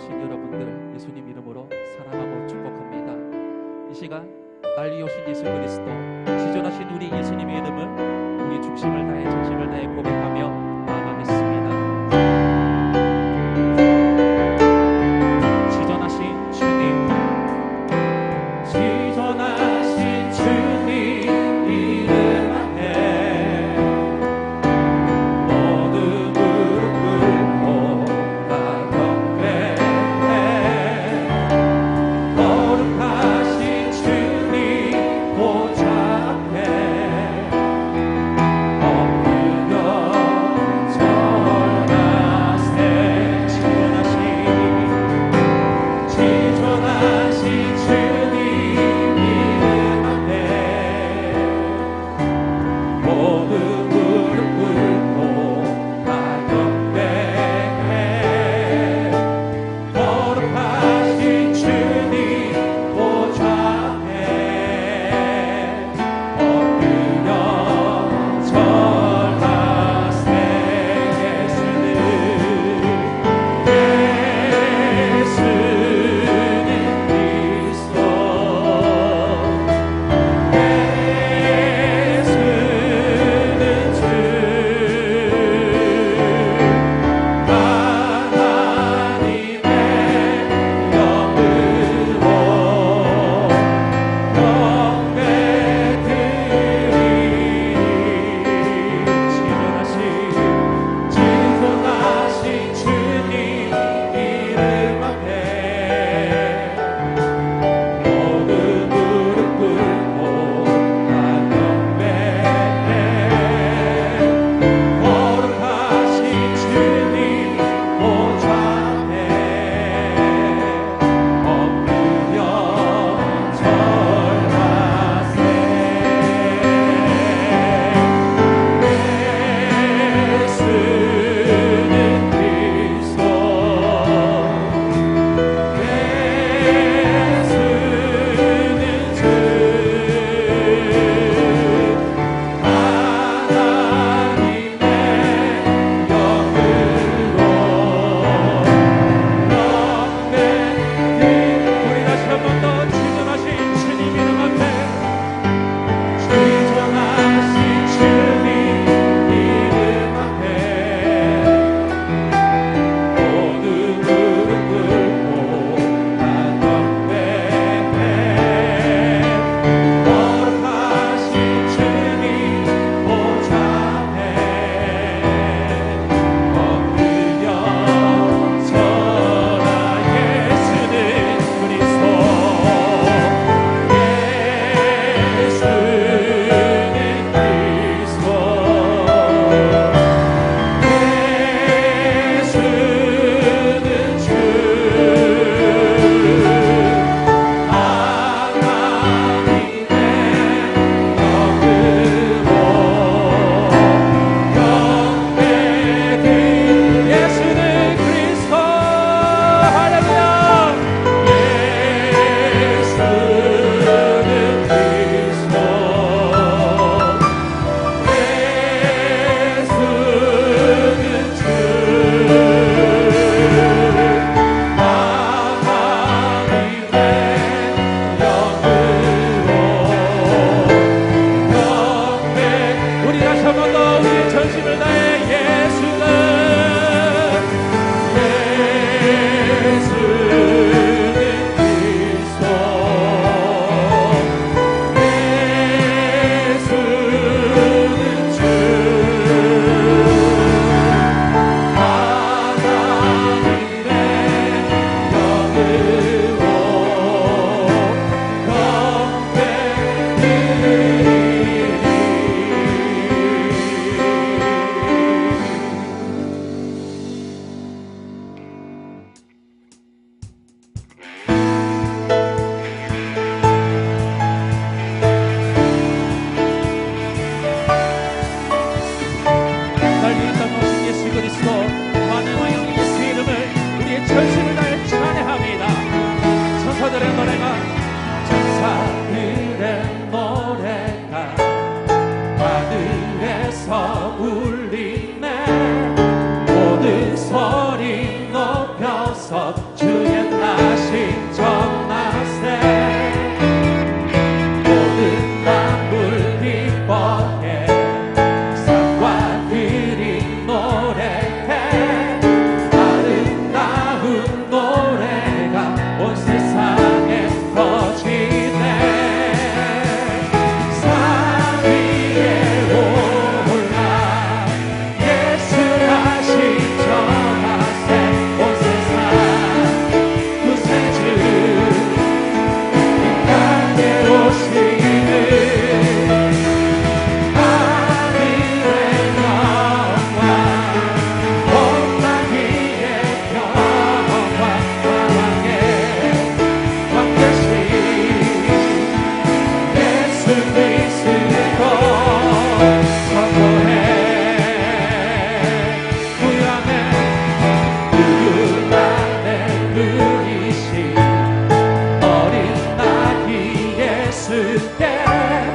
오신 여러분들 예수님 이름으로 사랑하고 축복합니다. 이 시간 빨리 오신 예수 그리스도, 지존하신 우리 예수님의 이름을 우리 중심을 다해 전심을 다해 고백하며 나아가겠습니다. 지존하신 주님, 지존하신 주님 이름 앞에 모두 무릎 꿇고 다 경배해. 거룩하신 주님 보좌 앞에 엎드려 때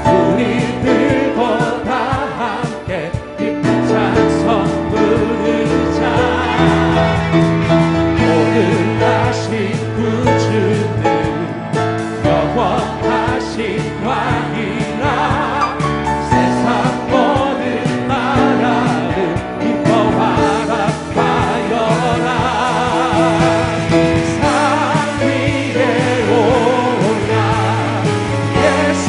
우리들도 다 함께 기쁜 찬송 부르자. 오늘 하신 구주는 영원하신 왕이라 세상 모든 나라를 기뻐하라 하여라. 산 위에 오라 예수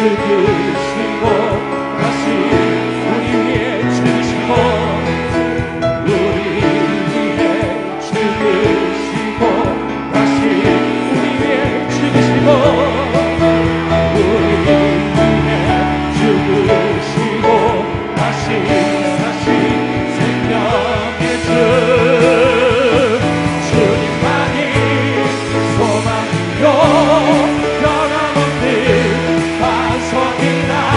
죽으시고 다시 우리 위해 죽으시고 우리 위해 죽으시고 다시 우리 위해 죽으시고 우리 위해 죽으시고 다시 생명의 주 주님만이 소망이요 변함없는 반석이라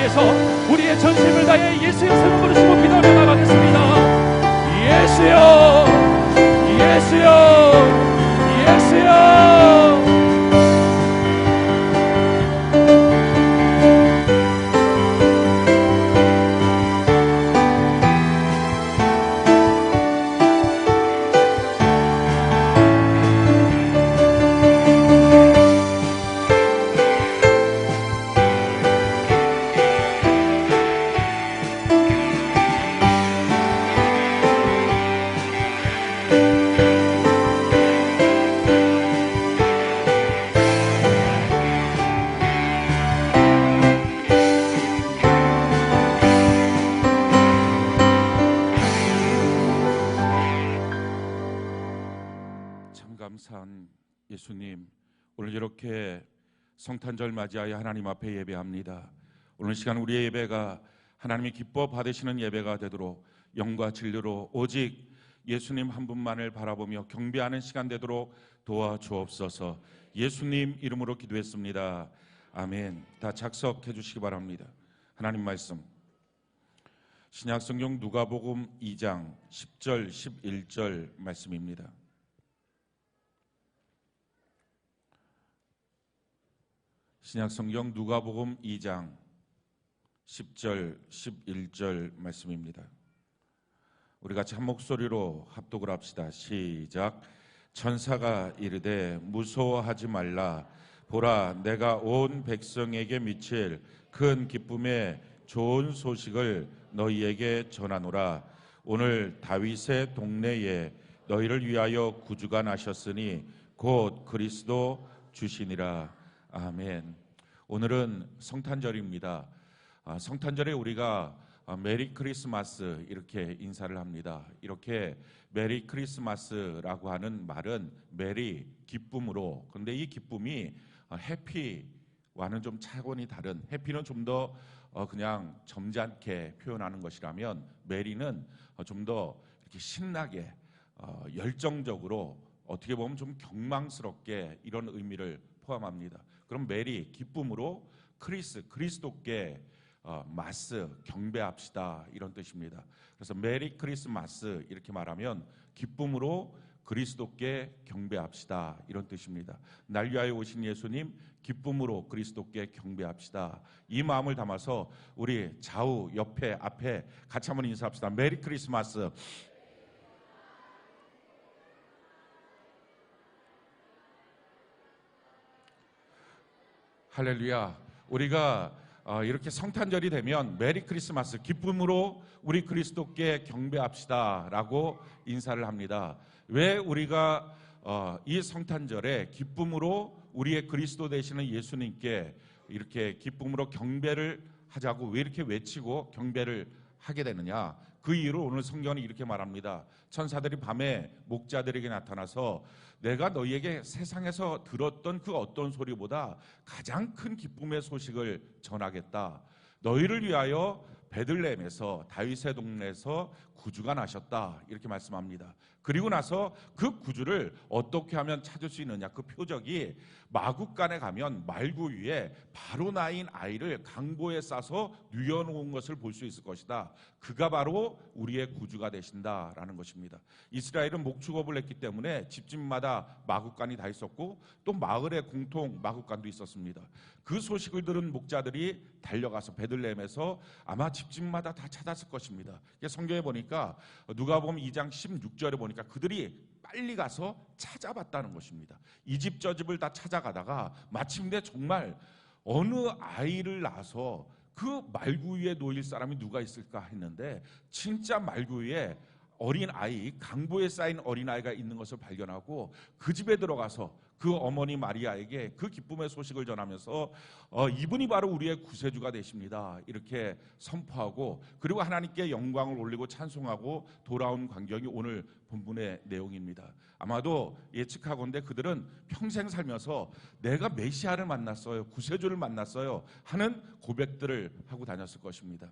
위해서 우리의 전심을 다해 예수의 이름을 부르시고 기도하며 나가겠습니다. 예수여, 예수여, 예수여. 감사한 예수님, 오늘 이렇게 성탄절 맞이하여 하나님 앞에 예배합니다. 오늘 시간 우리의 예배가 하나님이 기뻐 받으시는 예배가 되도록 영과 진리로 오직 예수님 한 분만을 바라보며 경배하는 시간 되도록 도와주옵소서. 예수님 이름으로 기도했습니다. 아멘. 다 작석해 주시기 바랍니다. 하나님 말씀 신약성경 누가복음 2장 10절 11절 말씀입니다. 신약성경 누가복음 2장 10절 11절 말씀입니다. 우리 같이 한 목소리로 합독을 합시다. 시작. 천사가 이르되 무서워하지 말라. 보라, 내가 온 백성에게 미칠 큰 기쁨의 좋은 소식을 너희에게 전하노라. 오늘 다윗의 동네에 너희를 위하여 구주가 나셨으니 곧 그리스도 주시니라. 아멘. 오늘은 성탄절입니다. 성탄절에 우리가 메리 크리스마스 이렇게 인사를 합니다. 이렇게 메리 크리스마스라고 하는 말은 메리, 기쁨으로. 그런데 이 기쁨이 해피와는 좀 차원이 다른, 해피는 좀 더 그냥 점잖게 표현하는 것이라면 메리는 좀 더 이렇게 신나게 열정적으로 어떻게 보면 좀 경망스럽게 이런 의미를 포함합니다. 그럼 메리, 기쁨으로, 그리스도께 마스, 경배합시다 이런 뜻입니다. 그래서 메리 크리스마스 이렇게 말하면 기쁨으로 그리스도께 경배합시다 이런 뜻입니다. 날 위하여 오신 예수님, 기쁨으로 그리스도께 경배합시다. 이 마음을 담아서 우리 좌우, 옆에, 앞에 같이 한번 인사합시다. 메리 크리스마스. 할렐루야. 우리가 이렇게 성탄절이 되면 메리 크리스마스, 기쁨으로 우리 그리스도께 경배합시다 라고 인사를 합니다. 왜 우리가 이 성탄절에 기쁨으로 우리의 그리스도 되시는 예수님께 이렇게 기쁨으로 경배를 하자고 왜 이렇게 외치고 경배를 하게 되느냐? 그 이유로 오늘 성경은 이렇게 말합니다. 천사들이 밤에 목자들에게 나타나서 내가 너희에게 세상에서 들었던 그 어떤 소리보다 가장 큰 기쁨의 소식을 전하겠다. 너희를 위하여 베들레헴에서 다윗의 동네에서 구주가 나셨다 이렇게 말씀합니다. 그리고 나서 그 구주를 어떻게 하면 찾을 수 있느냐, 그 표적이 마국간에 가면 말구 위에 바로 나인 아이를 강보에 싸서 뉘어놓은 것을 볼 수 있을 것이다. 그가 바로 우리의 구주가 되신다라는 것입니다. 이스라엘은 목축업을 했기 때문에 집집마다 마국간이 다 있었고 또 마을에 공통 마국간도 있었습니다. 그 소식을 들은 목자들이 달려가서 베들레헴에서 아마 집집마다 다 찾았을 것입니다. 성경에 보니까 누가복음 2장 16절에 보니까 그들이 빨리 가서 찾아봤다는 것입니다. 이 집 저 집을 다 찾아가다가 마침내 정말 어느 아이를 낳아서 그 말구 위에 놓일 사람이 누가 있을까 했는데 진짜 말구 위에 어린 아이, 강보에 쌓인 어린 아이가 있는 것을 발견하고 그 집에 들어가서 그 어머니 마리아에게 그 기쁨의 소식을 전하면서 이분이 바로 우리의 구세주가 되십니다 이렇게 선포하고, 그리고 하나님께 영광을 올리고 찬송하고 돌아온 광경이 오늘 본문의 내용입니다. 아마도 예측하건대 그들은 평생 살면서 내가 메시아를 만났어요, 구세주를 만났어요 하는 고백들을 하고 다녔을 것입니다.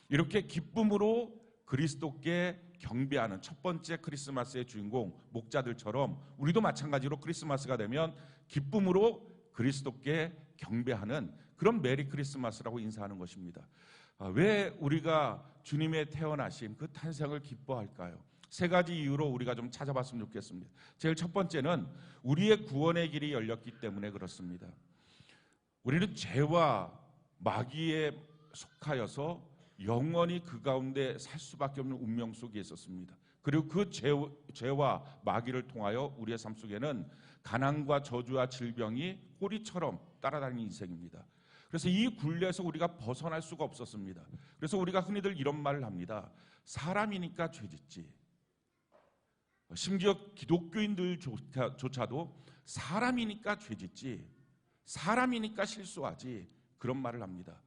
이렇게 기쁨으로 그리스도께 경배하는 첫 번째 크리스마스의 주인공 목자들처럼 우리도 마찬가지로 크리스마스가 되면 기쁨으로 그리스도께 경배하는 그런 메리 크리스마스라고 인사하는 것입니다. 왜 우리가 주님의 태어나심, 그 탄생을 기뻐할까요? 세 가지 이유로 우리가 좀 찾아봤으면 좋겠습니다. 제일 첫 번째는 우리의 구원의 길이 열렸기 때문에 그렇습니다. 우리는 죄와 마귀에 속하여서 영원히 그 가운데 살 수밖에 없는 운명 속에 있었습니다. 그리고 그 죄와 마귀를 통하여 우리의 삶 속에는 가난과 저주와 질병이 꼬리처럼 따라다니는 인생입니다. 그래서 이 굴레에서 우리가 벗어날 수가 없었습니다. 그래서 우리가 흔히들 이런 말을 합니다. 사람이니까 죄짓지. 심지어 기독교인들조차도 사람이니까 죄짓지, 사람이니까 실수하지, 그런 말을 합니다.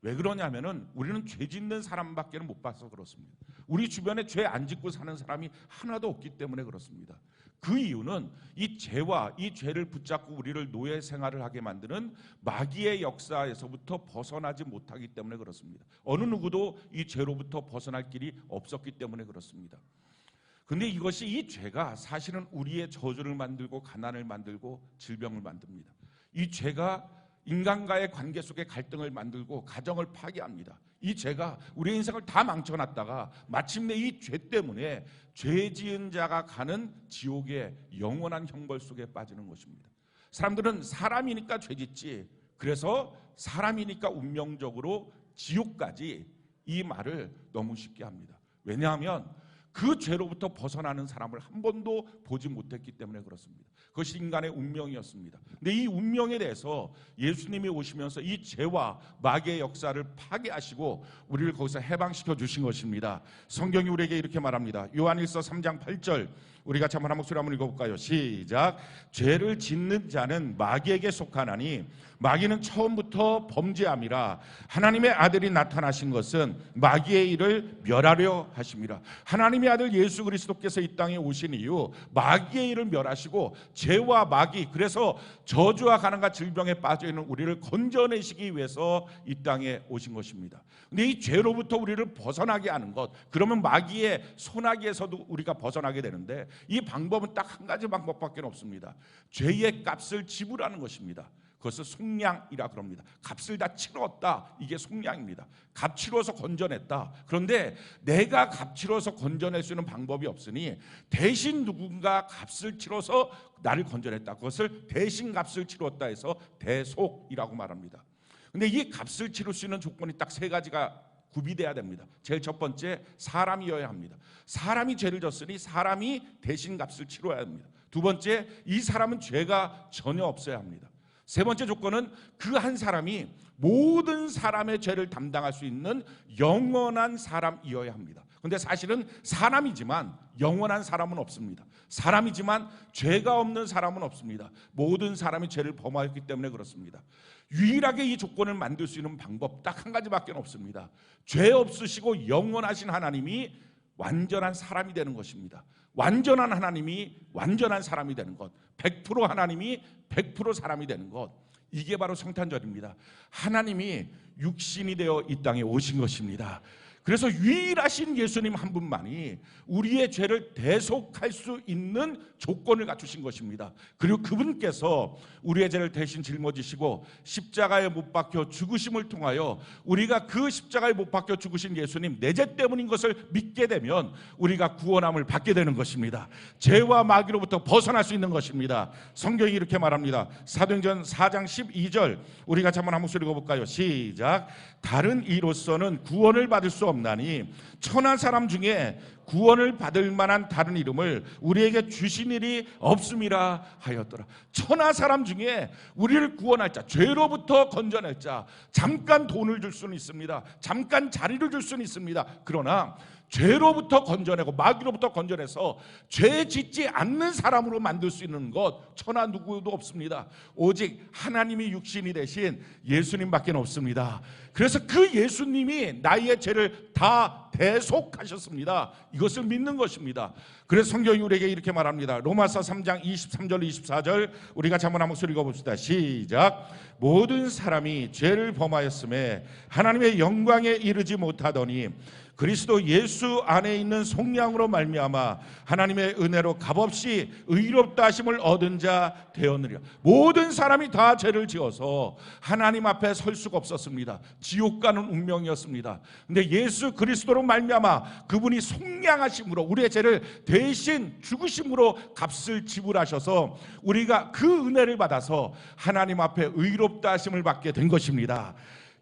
왜 그러냐면은 우리는 죄 짓는 사람밖에는 못 봐서 그렇습니다. 우리 주변에 죄 안 짓고 사는 사람이 하나도 없기 때문에 그렇습니다. 그 이유는 이 죄와 이 죄를 붙잡고 우리를 노예 생활을 하게 만드는 마귀의 역사에서부터 벗어나지 못하기 때문에 그렇습니다. 어느 누구도 이 죄로부터 벗어날 길이 없었기 때문에 그렇습니다. 근데 이것이, 이 죄가 사실은 우리의 저주를 만들고 가난을 만들고 질병을 만듭니다. 이 죄가 인간과의 관계 속에 갈등을 만들고 가정을 파괴합니다. 이 죄가 우리의 인생을 다 망쳐놨다가 마침내 이 죄 때문에 죄 지은 자가 가는 지옥의 영원한 형벌 속에 빠지는 것입니다. 사람들은 사람이니까 죄 짓지, 그래서 사람이니까 운명적으로 지옥까지, 이 말을 너무 쉽게 합니다. 왜냐하면 그 죄로부터 벗어나는 사람을 한 번도 보지 못했기 때문에 그렇습니다. 그것이 인간의 운명이었습니다. 근데 이 운명에 대해서 예수님이 오시면서 이 죄와 마귀의 역사를 파괴하시고 우리를 거기서 해방시켜 주신 것입니다. 성경이 우리에게 이렇게 말합니다. 요한일서 3장 8절, 우리 같이 한번 한 목소리 한번 읽어볼까요? 시작. 죄를 짓는 자는 마귀에게 속하나니 마귀는 처음부터 범죄함이라. 하나님의 아들이 나타나신 것은 마귀의 일을 멸하려 하심이라. 하나님의 아들 예수 그리스도께서 이 땅에 오신 이유 마귀의 일을 멸하시고 죄와 마귀, 그래서 저주와 가난과 질병에 빠져있는 우리를 건져내시기 위해서 이 땅에 오신 것입니다. 근데 이 죄로부터 우리를 벗어나게 하는 것, 그러면 마귀의 소나기에서도 우리가 벗어나게 되는데 이 방법은 딱 한 가지 방법밖에 없습니다. 죄의 값을 지불하는 것입니다. 그것을 속량이라 그럽니다. 값을 다 치렀다, 이게 속량입니다. 값 치러서 건져냈다. 그런데 내가 값 치러서 건져낼 수 있는 방법이 없으니 대신 누군가 값을 치러서 나를 건져냈다. 그것을 대신 값을 치렀다 해서 대속이라고 말합니다. 근데 이 값을 치를 수 있는 조건이 딱 세 가지가 구비돼야 됩니다. 제일 첫 번째, 사람이어야 합니다. 사람이 죄를 졌으니 사람이 대신 값을 치러야 합니다. 두 번째, 이 사람은 죄가 전혀 없어야 합니다. 세 번째 조건은 그 한 사람이 모든 사람의 죄를 담당할 수 있는 영원한 사람이어야 합니다. 그런데 사실은 사람이지만 영원한 사람은 없습니다. 사람이지만 죄가 없는 사람은 없습니다. 모든 사람이 죄를 범하였기 때문에 그렇습니다. 유일하게 이 조건을 만들 수 있는 방법 딱 한 가지밖에 없습니다. 죄 없으시고 영원하신 하나님이 완전한 사람이 되는 것입니다. 완전한 하나님이 완전한 사람이 되는 것, 100% 하나님이 100% 사람이 되는 것, 이게 바로 성탄절입니다. 하나님이 육신이 되어 이 땅에 오신 것입니다. 그래서 유일하신 예수님 한 분만이 우리의 죄를 대속할 수 있는 조건을 갖추신 것입니다. 그리고 그분께서 우리의 죄를 대신 짊어지시고 십자가에 못 박혀 죽으심을 통하여 우리가 그 십자가에 못 박혀 죽으신 예수님, 내 죄 때문인 것을 믿게 되면 우리가 구원함을 받게 되는 것입니다. 죄와 마귀로부터 벗어날 수 있는 것입니다. 성경이 이렇게 말합니다. 사도행전 4장 12절, 우리 같이 한번 한 목소리 읽어볼까요? 시작. 다른 이로서는 구원을 받을 수 없나니 천한 사람 중에 구원을 받을 만한 다른 이름을 우리에게 주신 일이 없음이라 하였더라. 천하 사람 중에 우리를 구원할 자, 죄로부터 건져낼 자, 잠깐 돈을 줄 수는 있습니다. 잠깐 자리를 줄 수는 있습니다. 그러나 죄로부터 건져내고 마귀로부터 건져내서 죄 짓지 않는 사람으로 만들 수 있는 것 천하 누구도 없습니다. 오직 하나님이 육신이 되신 예수님밖에 없습니다. 그래서 그 예수님이 나의 죄를 다 대속하셨습니다. 이것을 믿는 것입니다. 그래서 성경이 우리에게 이렇게 말합니다. 로마서 3장 23절 24절 우리가 한번 한 목소리 읽어봅시다. 시작. 모든 사람이 죄를 범하였음에 하나님의 영광에 이르지 못하더니 그리스도 예수 안에 있는 속량으로 말미암아 하나님의 은혜로 값없이 의롭다 하심을 얻은 자 되었느니라. 모든 사람이 다 죄를 지어서 하나님 앞에 설 수가 없었습니다. 지옥 가는 운명이었습니다. 근데 예수 그리스도로 말미암아 그분이 속량하심으로 우리의 죄를 대신 죽으심으로 값을 지불하셔서 우리가 그 은혜를 받아서 하나님 앞에 의롭다 하심을 받게 된 것입니다.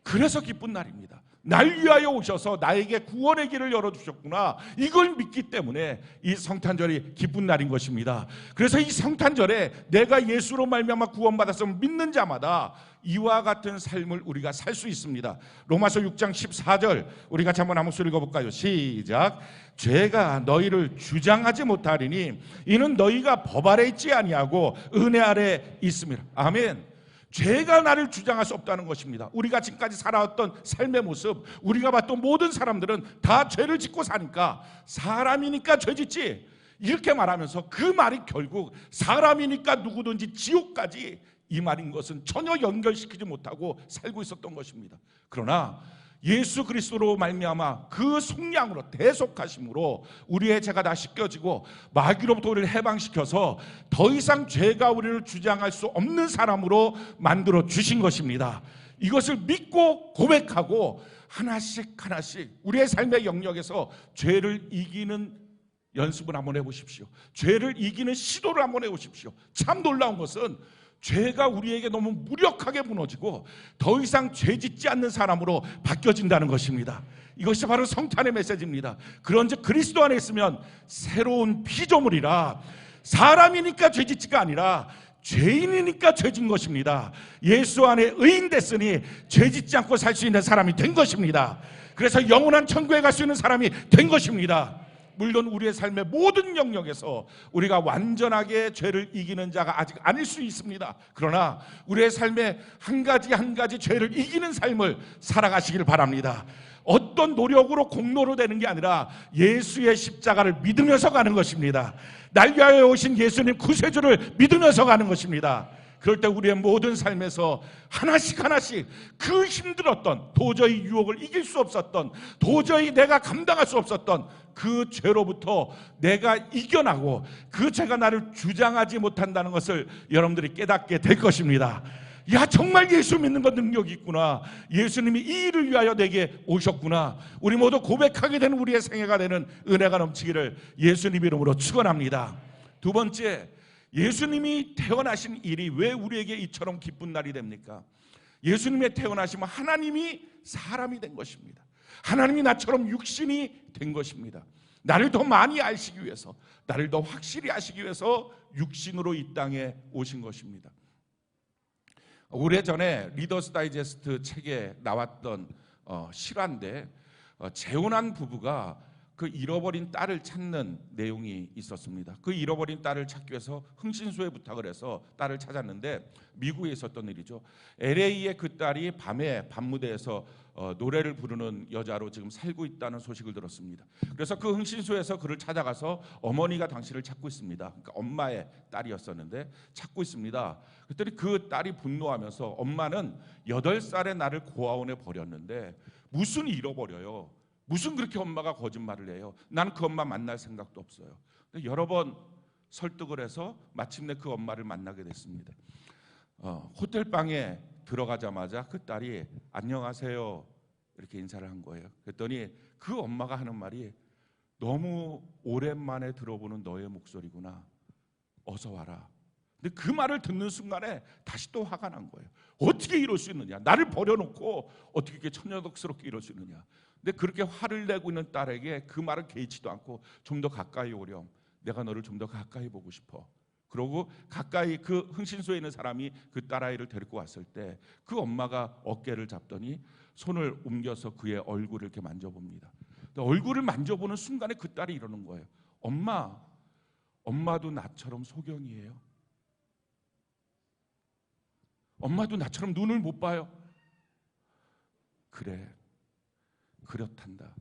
그래서 기쁜 날입니다. 날 위하여 오셔서 나에게 구원의 길을 열어주셨구나, 이걸 믿기 때문에 이 성탄절이 기쁜 날인 것입니다. 그래서 이 성탄절에 내가 예수로 말미암아 구원받았음을 믿는 자마다 이와 같은 삶을 우리가 살 수 있습니다. 로마서 6장 14절 우리 같이 한번 한번 읽어볼까요? 시작. 죄가 너희를 주장하지 못하리니 이는 너희가 법 아래 있지 아니하고 은혜 아래 있습니다. 아멘. 죄가 나를 주장할 수 없다는 것입니다. 우리가 지금까지 살아왔던 삶의 모습, 우리가 봤던 모든 사람들은 다 죄를 짓고 사니까 사람이니까 죄 짓지, 이렇게 말하면서 그 말이 결국 사람이니까 누구든지 지옥까지, 이 말인 것은 전혀 연결시키지 못하고 살고 있었던 것입니다. 그러나 예수 그리스도로 말미암아 그 속량으로 대속하심으로 우리의 죄가 다 씻겨지고 마귀로부터 우리를 해방시켜서 더 이상 죄가 우리를 주장할 수 없는 사람으로 만들어 주신 것입니다. 이것을 믿고 고백하고 하나씩 하나씩 우리의 삶의 영역에서 죄를 이기는 연습을 한번 해보십시오. 죄를 이기는 시도를 한번 해보십시오. 참 놀라운 것은 죄가 우리에게 너무 무력하게 무너지고 더 이상 죄 짓지 않는 사람으로 바뀌어진다는 것입니다. 이것이 바로 성탄의 메시지입니다. 그런즉 그리스도 안에 있으면 새로운 피조물이라, 사람이니까 죄 짓지가 아니라 죄인이니까 죄 짓는 것입니다. 예수 안에 의인 됐으니 죄 짓지 않고 살 수 있는 사람이 된 것입니다. 그래서 영원한 천국에 갈 수 있는 사람이 된 것입니다. 물론 우리의 삶의 모든 영역에서 우리가 완전하게 죄를 이기는 자가 아직 아닐 수 있습니다. 그러나 우리의 삶의 한 가지 한 가지 죄를 이기는 삶을 살아가시길 바랍니다. 어떤 노력으로 공로로 되는 게 아니라 예수의 십자가를 믿으면서 가는 것입니다. 날 위하여 오신 예수님 구세주를 믿으면서 가는 것입니다. 그럴 때 우리의 모든 삶에서 하나씩 하나씩 그 힘들었던, 도저히 유혹을 이길 수 없었던, 도저히 내가 감당할 수 없었던 그 죄로부터 내가 이겨나고 그 죄가 나를 주장하지 못한다는 것을 여러분들이 깨닫게 될 것입니다. 야, 정말 예수 믿는 건 능력이 있구나. 예수님이 이 일을 위하여 내게 오셨구나. 우리 모두 고백하게 되는 우리의 생애가 되는 은혜가 넘치기를 예수님 이름으로 축원합니다. 두 번째, 예수님이 태어나신 일이 왜 우리에게 이처럼 기쁜 날이 됩니까? 예수님의 태어나심은 하나님이 사람이 된 것입니다. 하나님이 나처럼 육신이 된 것입니다. 나를 더 많이 아시기 위해서, 나를 더 확실히 아시기 위해서 육신으로 이 땅에 오신 것입니다. 오래전에 리더스 다이제스트 책에 나왔던 실화인데, 재혼한 부부가 그 잃어버린 딸을 찾는 내용이 있었습니다. 그 잃어버린 딸을 찾기 위해서 흥신소에 부탁을 해서 딸을 찾았는데, 미국에 있었던 일이죠. LA의 그 딸이 밤에 밤무대에서 노래를 부르는 여자로 지금 살고 있다는 소식을 들었습니다. 그래서 그 흥신소에서 그를 찾아가서 어머니가 당신을 찾고 있습니다. 그러니까 엄마의 딸이었었는데 찾고 있습니다. 그랬더니 그 딸이 분노하면서, 엄마는 8살에 나를 고아원에 버렸는데 무슨 잃어버려요? 무슨 그렇게 엄마가 거짓말을 해요? 나는 그 엄마 만날 생각도 없어요. 여러 번 설득을 해서 마침내 그 엄마를 만나게 됐습니다. 호텔 방에 들어가자마자 그 딸이 안녕하세요 이렇게 인사를 한 거예요. 그랬더니 그 엄마가 하는 말이, 너무 오랜만에 들어보는 너의 목소리구나. 어서 와라. 근데 그 말을 듣는 순간에 다시 또 화가 난 거예요. 어떻게 이럴 수 있느냐? 나를 버려놓고 어떻게 이렇게 천연덕스럽게 이럴 수 있느냐? 근데 그렇게 화를 내고 있는 딸에게 그 말을 개의치도 않고, 좀 더 가까이 오렴. 내가 너를 좀 더 가까이 보고 싶어. 그러고 가까이 그 흥신소에 있는 사람이 그 딸아이를 데리고 왔을 때 그 엄마가 어깨를 잡더니 손을 옮겨서 그의 얼굴을 이렇게 만져봅니다. 얼굴을 만져보는 순간에 그 딸이 이러는 거예요. 엄마, 엄마도 나처럼 소경이에요. 엄마도 나처럼 눈을 못 봐요. 그래, 그렇단다.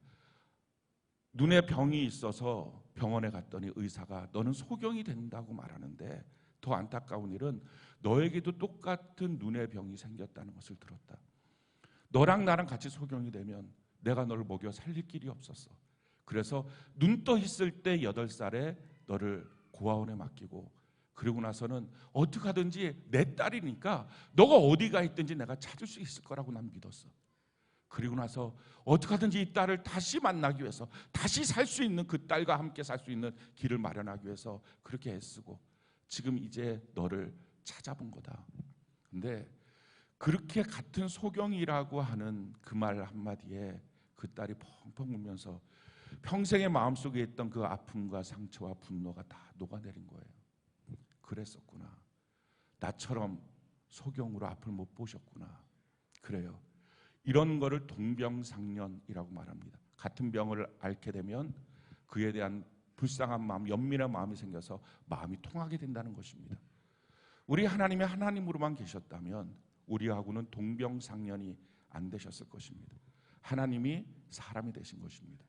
눈에 병이 있어서 병원에 갔더니 의사가 너는 소경이 된다고 말하는데, 더 안타까운 일은 너에게도 똑같은 눈의 병이 생겼다는 것을 들었다. 너랑 나랑 같이 소경이 되면 내가 너를 먹여 살릴 길이 없었어. 그래서 눈 떠 있을 때 8살에 너를 고아원에 맡기고, 그리고 나서는 어떻게 하든지 내 딸이니까 너가 어디가 있든지 내가 찾을 수 있을 거라고 난 믿었어. 그리고 나서 어떻게 하든지 이 딸을 다시 만나기 위해서, 다시 살 수 있는, 그 딸과 함께 살 수 있는 길을 마련하기 위해서 그렇게 애쓰고, 지금 이제 너를 찾아본 거다. 근데 그렇게 같은 소경이라고 하는 그 말 한마디에 그 딸이 펑펑 울면서 평생의 마음속에 있던 그 아픔과 상처와 분노가 다 녹아내린 거예요. 그랬었구나. 나처럼 소경으로 앞을 못 보셨구나. 그래요. 이런 거를 동병상련이라고 말합니다. 같은 병을 앓게 되면 그에 대한 불쌍한 마음, 연민의 마음이 생겨서 마음이 통하게 된다는 것입니다. 우리 하나님의 하나님으로만 계셨다면 우리하고는 동병상련이 안 되셨을 것입니다. 하나님이 사람이 되신 것입니다.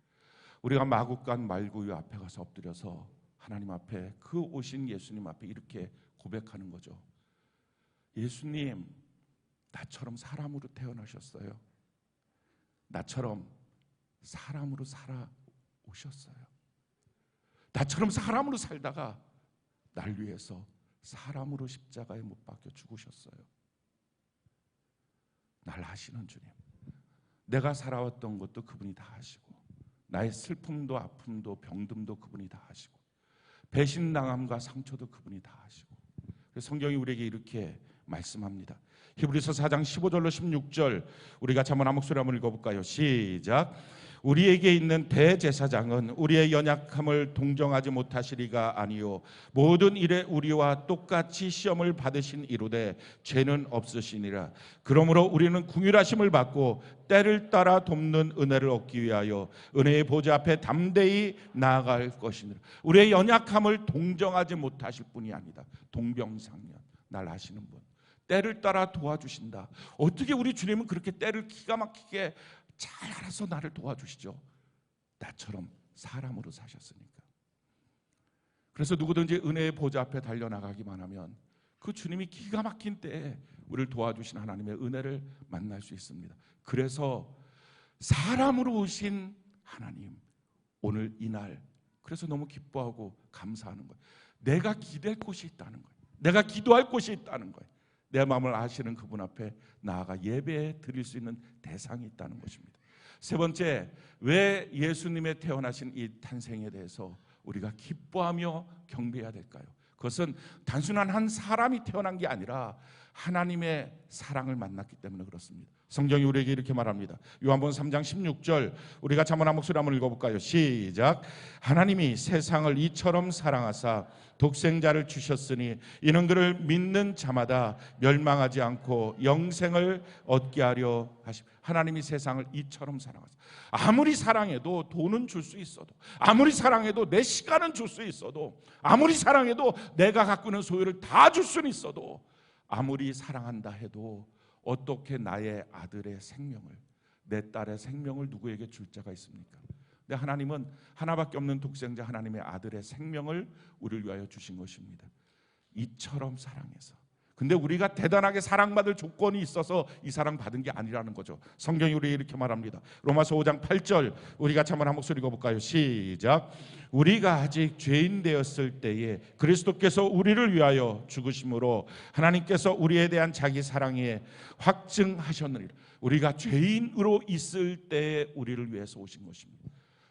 우리가 마국간 말구유 앞에 가서 엎드려서 하나님 앞에, 그 오신 예수님 앞에 이렇게 고백하는 거죠. 예수님, 나처럼 사람으로 태어나셨어요. 나처럼 사람으로 살아오셨어요. 나처럼 사람으로 살다가 날 위해서 사람으로 십자가에 못 박혀 죽으셨어요. 날 아시는 주님, 내가 살아왔던 것도 그분이 다 아시고, 나의 슬픔도 아픔도 병듦도 그분이 다 아시고, 배신당함과 상처도 그분이 다 아시고. 성경이 우리에게 이렇게 말씀합니다. 히브리서 4장 15절로 16절 우리가 한번 한 목소리 한번 읽어볼까요? 시작. 우리에게 있는 대제사장은 우리의 연약함을 동정하지 못하시리가 아니요 모든 일에 우리와 똑같이 시험을 받으신 이로되 죄는 없으시니라. 그러므로 우리는 긍휼하심을 받고 때를 따라 돕는 은혜를 얻기 위하여 은혜의 보좌 앞에 담대히 나아갈 것이니라. 우리의 연약함을 동정하지 못하실 분이 아니다. 동병상련, 날 아시는 분, 때를 따라 도와주신다. 어떻게 우리 주님은 그렇게 때를 기가 막히게 잘 알아서 나를 도와주시죠? 나처럼 사람으로 사셨으니까. 그래서 누구든지 은혜의 보좌 앞에 달려나가기만 하면 그 주님이 기가 막힌 때에 우리를 도와주신 하나님의 은혜를 만날 수 있습니다. 그래서 사람으로 오신 하나님, 오늘 이날 그래서 너무 기뻐하고 감사하는 거예요. 내가 기댈 곳이 있다는 거예요. 내가 기도할 곳이 있다는 거예요. 내 마음을 아시는 그분 앞에 나아가 예배 드릴 수 있는 대상이 있다는 것입니다. 세 번째, 왜 예수님의 태어나신 이 탄생에 대해서 우리가 기뻐하며 경배해야 될까요? 그것은 단순한 한 사람이 태어난 게 아니라 하나님의 사랑을 만났기 때문에 그렇습니다. 성경이 우리에게 이렇게 말합니다. 요한복음 3장 16절 우리가 한번 한 목소리 한번 읽어볼까요? 시작. 하나님이 세상을 이처럼 사랑하사 독생자를 주셨으니 이는 그를 믿는 자마다 멸망하지 않고 영생을 얻게 하려 하심. 하나님이 세상을 이처럼 사랑하사, 아무리 사랑해도 돈은 줄 수 있어도, 아무리 사랑해도 내 시간은 줄 수 있어도, 아무리 사랑해도 내가 갖고 있는 소유를 다 줄 수는 있어도, 아무리 사랑한다 해도 어떻게 나의 아들의 생명을, 내 딸의 생명을 누구에게 줄 자가 있습니까? 근데 하나님은 하나밖에 없는 독생자 하나님의 아들의 생명을 우리를 위하여 주신 것입니다. 이처럼 사랑해서. 근데 우리가 대단하게 사랑받을 조건이 있어서 이 사랑 받은 게 아니라는 거죠. 성경이 우리에게 이렇게 말합니다. 로마서 5장 8절 우리가 한번 한 목소리 읽어볼까요? 시작. 우리가 아직 죄인 되었을 때에 그리스도께서 우리를 위하여 죽으심으로 하나님께서 우리에 대한 자기 사랑에 확증하셨느니라. 우리가 죄인으로 있을 때에 우리를 위해서 오신 것입니다.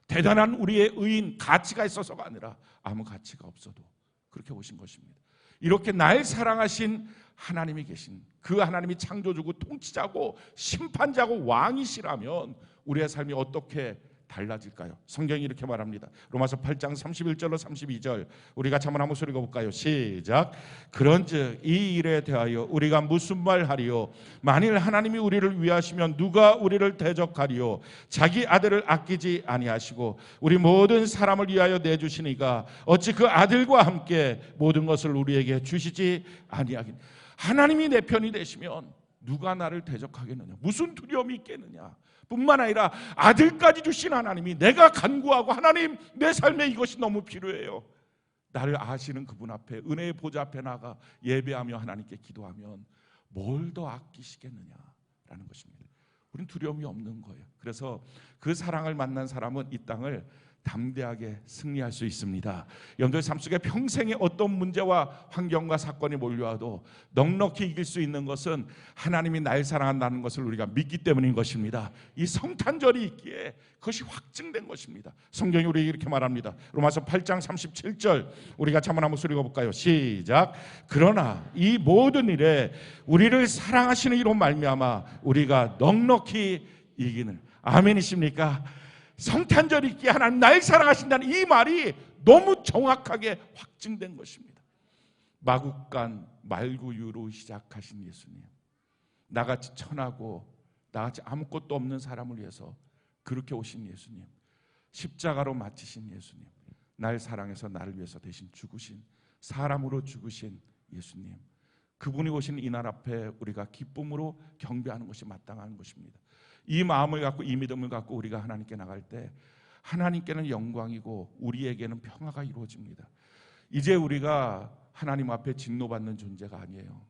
대단한 우리의 의인, 가치가 있어서가 아니라 아무 가치가 없어도 그렇게 오신 것입니다. 이렇게 날 사랑하신 하나님이 계신, 그 하나님이 창조주고 통치자고 심판자고 왕이시라면 우리의 삶이 어떻게 달라질까요? 성경이 이렇게 말합니다. 로마서 8장 31절로 32절 우리가 한번 한 목소리 읽어볼까요? 시작. 그런즉 이 일에 대하여 우리가 무슨 말하리요? 만일 하나님이 우리를 위하시면 누가 우리를 대적하리요? 자기 아들을 아끼지 아니하시고 우리 모든 사람을 위하여 내주시니가 어찌 그 아들과 함께 모든 것을 우리에게 주시지 아니하겠느냐. 하나님이 내 편이 되시면 누가 나를 대적하겠느냐? 무슨 두려움이 있겠느냐? 뿐만 아니라 아들까지 주신 하나님이, 내가 간구하고 하나님 내 삶에 이것이 너무 필요해요, 나를 아시는 그분 앞에 은혜의 보좌 앞에 나가 예배하며 하나님께 기도하면 뭘 더 아끼시겠느냐라는 것입니다. 우리는 두려움이 없는 거예요. 그래서 그 사랑을 만난 사람은 이 땅을 담대하게 승리할 수 있습니다. 여러분들 삶 속에 평생에 어떤 문제와 환경과 사건이 몰려와도 넉넉히 이길 수 있는 것은 하나님이 날 사랑한다는 것을 우리가 믿기 때문인 것입니다. 이 성탄절이 있기에 그것이 확증된 것입니다. 성경이 우리에게 이렇게 말합니다. 로마서 8장 37절 우리가 한번 목소리 읽어볼까요? 시작. 그러나 이 모든 일에 우리를 사랑하시는 이로 말미암아 우리가 넉넉히 이기는, 아멘이십니까? 성탄절이 있기에 하나님 날 사랑하신다는 이 말이 너무 정확하게 확증된 것입니다. 마국간 말구유로 시작하신 예수님, 나같이 천하고 나같이 아무것도 없는 사람을 위해서 그렇게 오신 예수님, 십자가로 마치신 예수님, 날 사랑해서 나를 위해서 대신 죽으신, 사람으로 죽으신 예수님, 그분이 오신 이 날 앞에 우리가 기쁨으로 경배하는 것이 마땅한 것입니다. 이 마음을 갖고, 이 믿음을 갖고 우리가 하나님께 나갈 때 하나님께는 영광이고 우리에게는 평화가 이루어집니다. 이제 우리가 하나님 앞에 진노받는 존재가 아니에요.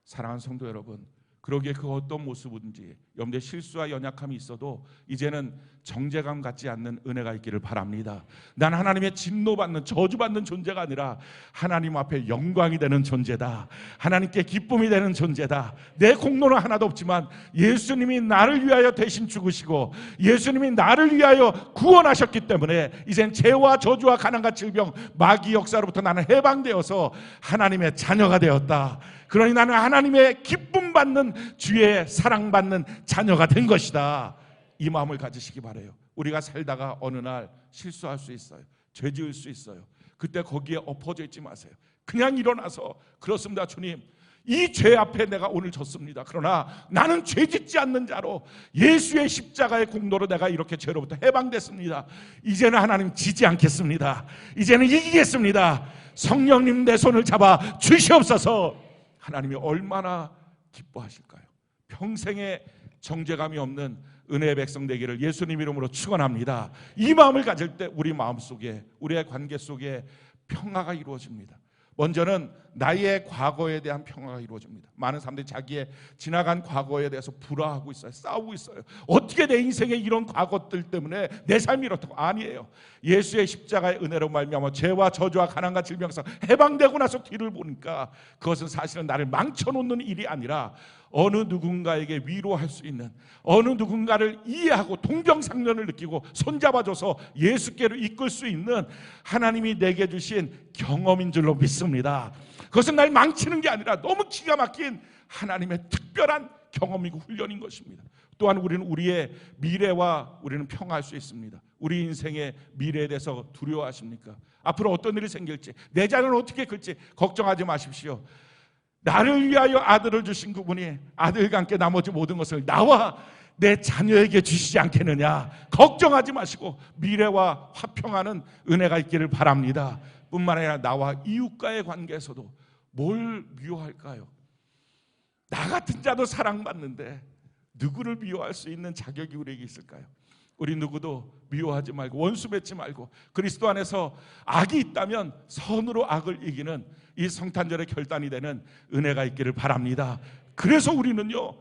사랑하는 성도 여러분, 그러기에 그 어떤 모습인지 여러분들의 실수와 연약함이 있어도 이제는 정죄감 갖지 않는 은혜가 있기를 바랍니다. 난 하나님의 진노받는, 저주받는 존재가 아니라 하나님 앞에 영광이 되는 존재다. 하나님께 기쁨이 되는 존재다. 내 공로는 하나도 없지만 예수님이 나를 위하여 대신 죽으시고 예수님이 나를 위하여 구원하셨기 때문에 이젠 죄와 저주와 가난과 질병, 마귀 역사로부터 나는 해방되어서 하나님의 자녀가 되었다. 그러니 나는 하나님의 기쁨 받는, 주의 사랑받는 자녀가 된 것이다. 이 마음을 가지시기 바라요. 우리가 살다가 어느 날 실수할 수 있어요. 죄 지을 수 있어요. 그때 거기에 엎어져 있지 마세요. 그냥 일어나서, 그렇습니다 주님, 이 죄 앞에 내가 오늘 졌습니다. 그러나 나는 죄 짓지 않는 자로 예수의 십자가의 공로로 내가 이렇게 죄로부터 해방됐습니다. 이제는 하나님 지지 않겠습니다. 이제는 이기겠습니다. 성령님 내 손을 잡아 주시옵소서. 하나님이 얼마나 기뻐하실까요? 평생에 정죄감이 없는 은혜의 백성 되기를 예수님 이름으로 축원합니다. 이 마음을 가질 때 우리 마음속에, 우리의 관계 속에 평화가 이루어집니다. 먼저는 나의 과거에 대한 평화가 이루어집니다. 많은 사람들이 자기의 지나간 과거에 대해서 불화하고 있어요. 싸우고 있어요. 어떻게 내 인생에 이런 과거들 때문에 내 삶이 이렇다고. 아니에요. 예수의 십자가의 은혜로 말미암아 죄와 저주와 가난과 질병에서 해방되고 나서 뒤를 보니까 그것은 사실은 나를 망쳐놓는 일이 아니라 어느 누군가에게 위로할 수 있는, 어느 누군가를 이해하고 동정상련을 느끼고 손잡아줘서 예수께로 이끌 수 있는 하나님이 내게 주신 경험인 줄로 믿습니다. 그것은 날 망치는 게 아니라 너무 기가 막힌 하나님의 특별한 경험이고 훈련인 것입니다. 또한 우리는 우리의 미래와 우리는 평화할 수 있습니다. 우리 인생의 미래에 대해서 두려워하십니까? 앞으로 어떤 일이 생길지, 내 자녀는 어떻게 클지 걱정하지 마십시오. 나를 위하여 아들을 주신 그분이 아들과 함께 나머지 모든 것을 나와 내 자녀에게 주시지 않겠느냐. 걱정하지 마시고 미래와 화평하는 은혜가 있기를 바랍니다. 뿐만 아니라 나와 이웃과의 관계에서도 뭘 미워할까요? 나 같은 자도 사랑받는데 누구를 미워할 수 있는 자격이 우리에게 있을까요? 우리 누구도 미워하지 말고 원수 맺지 말고 그리스도 안에서 악이 있다면 선으로 악을 이기는 이 성탄절의 결단이 되는 은혜가 있기를 바랍니다. 그래서 우리는요,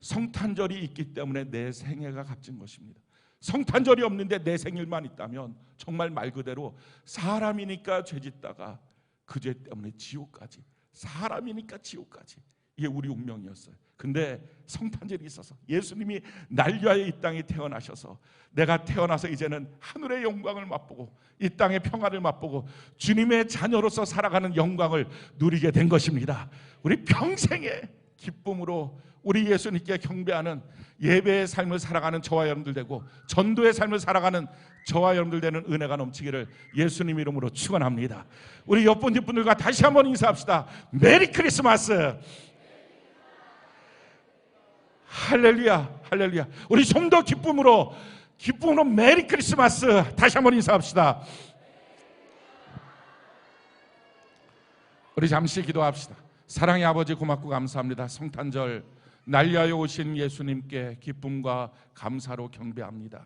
성탄절이 있기 때문에 내 생애가 값진 것입니다. 성탄절이 없는데 내 생일만 있다면 정말 말 그대로 사람이니까 죄짓다가 그 죄 때문에 지옥까지, 사람이니까 지옥까지, 이게 우리 운명이었어요. 근데 성탄절이 있어서 예수님이 날 위하여 이 땅에 태어나셔서 내가 태어나서 이제는 하늘의 영광을 맛보고 이 땅의 평화를 맛보고 주님의 자녀로서 살아가는 영광을 누리게 된 것입니다. 우리 평생의 기쁨으로 우리 예수님께 경배하는 예배의 삶을 살아가는 저와 여러분들 되고 전도의 삶을 살아가는 저와 여러분들 되는 은혜가 넘치기를 예수님 이름으로 축원합니다. 우리 옆분 뒷분들과 다시 한번 인사합시다. 메리 크리스마스. 할렐루야, 할렐루야. 우리 좀 더 기쁨으로 메리 크리스마스 다시 한번 인사합시다. 우리 잠시 기도합시다. 사랑의 아버지 고맙고 감사합니다. 성탄절 날 위하여 오신 예수님께 기쁨과 감사로 경배합니다.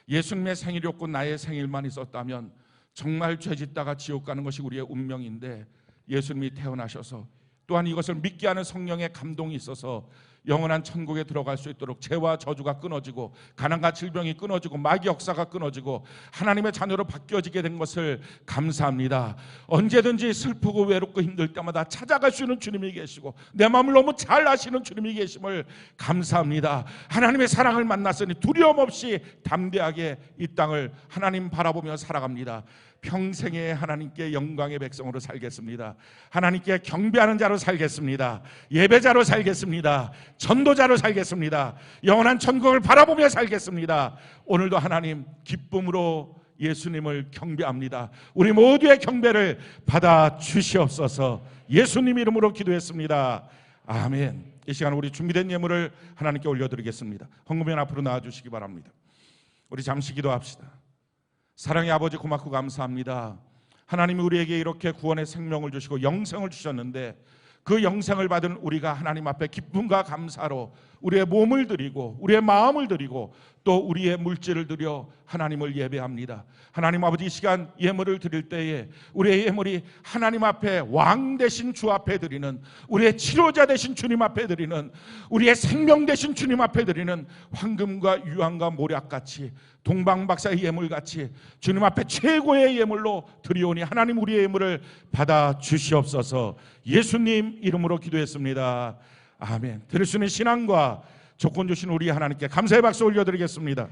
예수님의 생일이 없고 나의 생일만 있었다면 정말 죄짓다가 지옥 가는 것이 우리의 운명인데 예수님이 태어나셔서 또한 이것을 믿게 하는 성령의 감동이 있어서 영원한 천국에 들어갈 수 있도록 죄와 저주가 끊어지고 가난과 질병이 끊어지고 마귀 역사가 끊어지고 하나님의 자녀로 바뀌어지게 된 것을 감사합니다. 언제든지 슬프고 외롭고 힘들 때마다 찾아갈 수 있는 주님이 계시고 내 마음을 너무 잘 아시는 주님이 계심을 감사합니다. 하나님의 사랑을 만났으니 두려움 없이 담대하게 이 땅을 하나님 바라보며 살아갑니다. 평생에 하나님께 영광의 백성으로 살겠습니다. 하나님께 경배하는 자로 살겠습니다. 예배자로 살겠습니다. 전도자로 살겠습니다. 영원한 천국을 바라보며 살겠습니다. 오늘도 하나님 기쁨으로 예수님을 경배합니다. 우리 모두의 경배를 받아 주시옵소서. 예수님 이름으로 기도했습니다. 아멘. 이 시간 우리 준비된 예물을 하나님께 올려드리겠습니다. 헌금연 앞으로 나와주시기 바랍니다. 우리 잠시 기도합시다. 사랑의 아버지 고맙고 감사합니다. 하나님이 우리에게 이렇게 구원의 생명을 주시고 영생을 주셨는데 그 영생을 받은 우리가 하나님 앞에 기쁨과 감사로 우리의 몸을 드리고 우리의 마음을 드리고 또 우리의 물질을 드려 하나님을 예배합니다. 하나님 아버지 이 시간 예물을 드릴 때에 우리의 예물이 하나님 앞에 왕 되신 주 앞에 드리는 우리의 치료자 되신 주님 앞에 드리는 우리의 생명 되신 주님 앞에 드리는 황금과 유황과 모략같이 동방박사의 예물같이 주님 앞에 최고의 예물로 드리오니 하나님 우리의 예물을 받아 주시옵소서. 예수님 이름으로 기도했습니다. 아멘. 드릴 수 있는 신앙과 조건 주신 우리 하나님께 감사의 박수 올려드리겠습니다.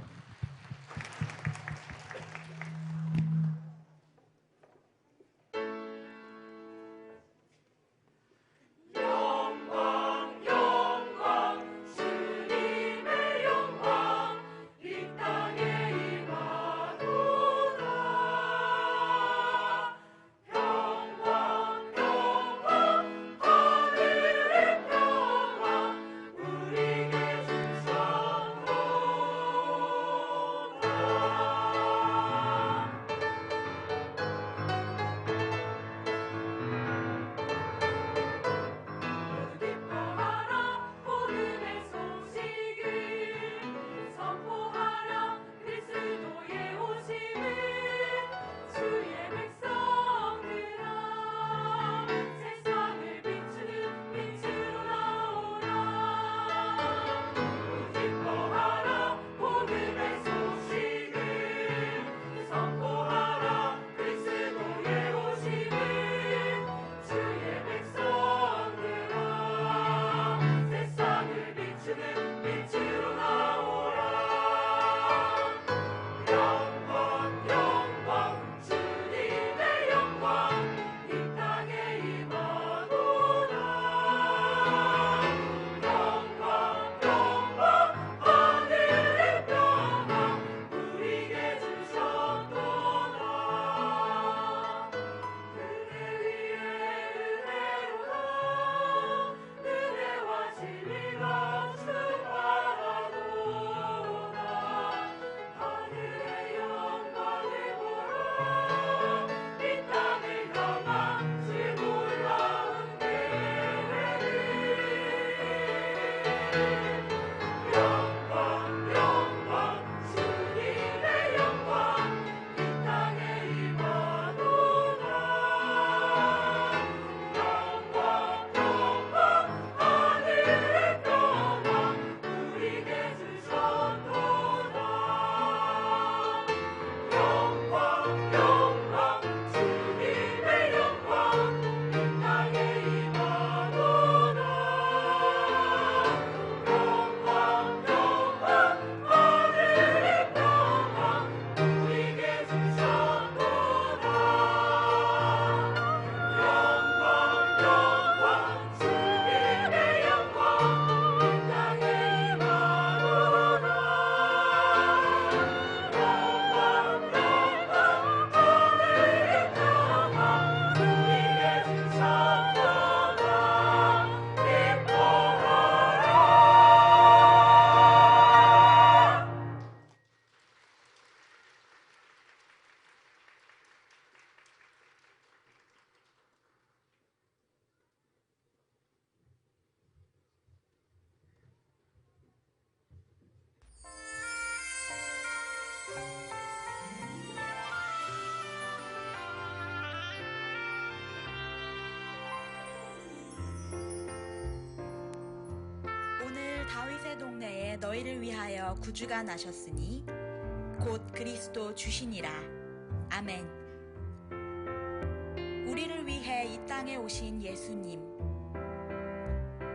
다윗의 동네에 너희를 위하여 구주가 나셨으니 곧 그리스도 주시니라. 아멘. 우리를 위해 이 땅에 오신 예수님,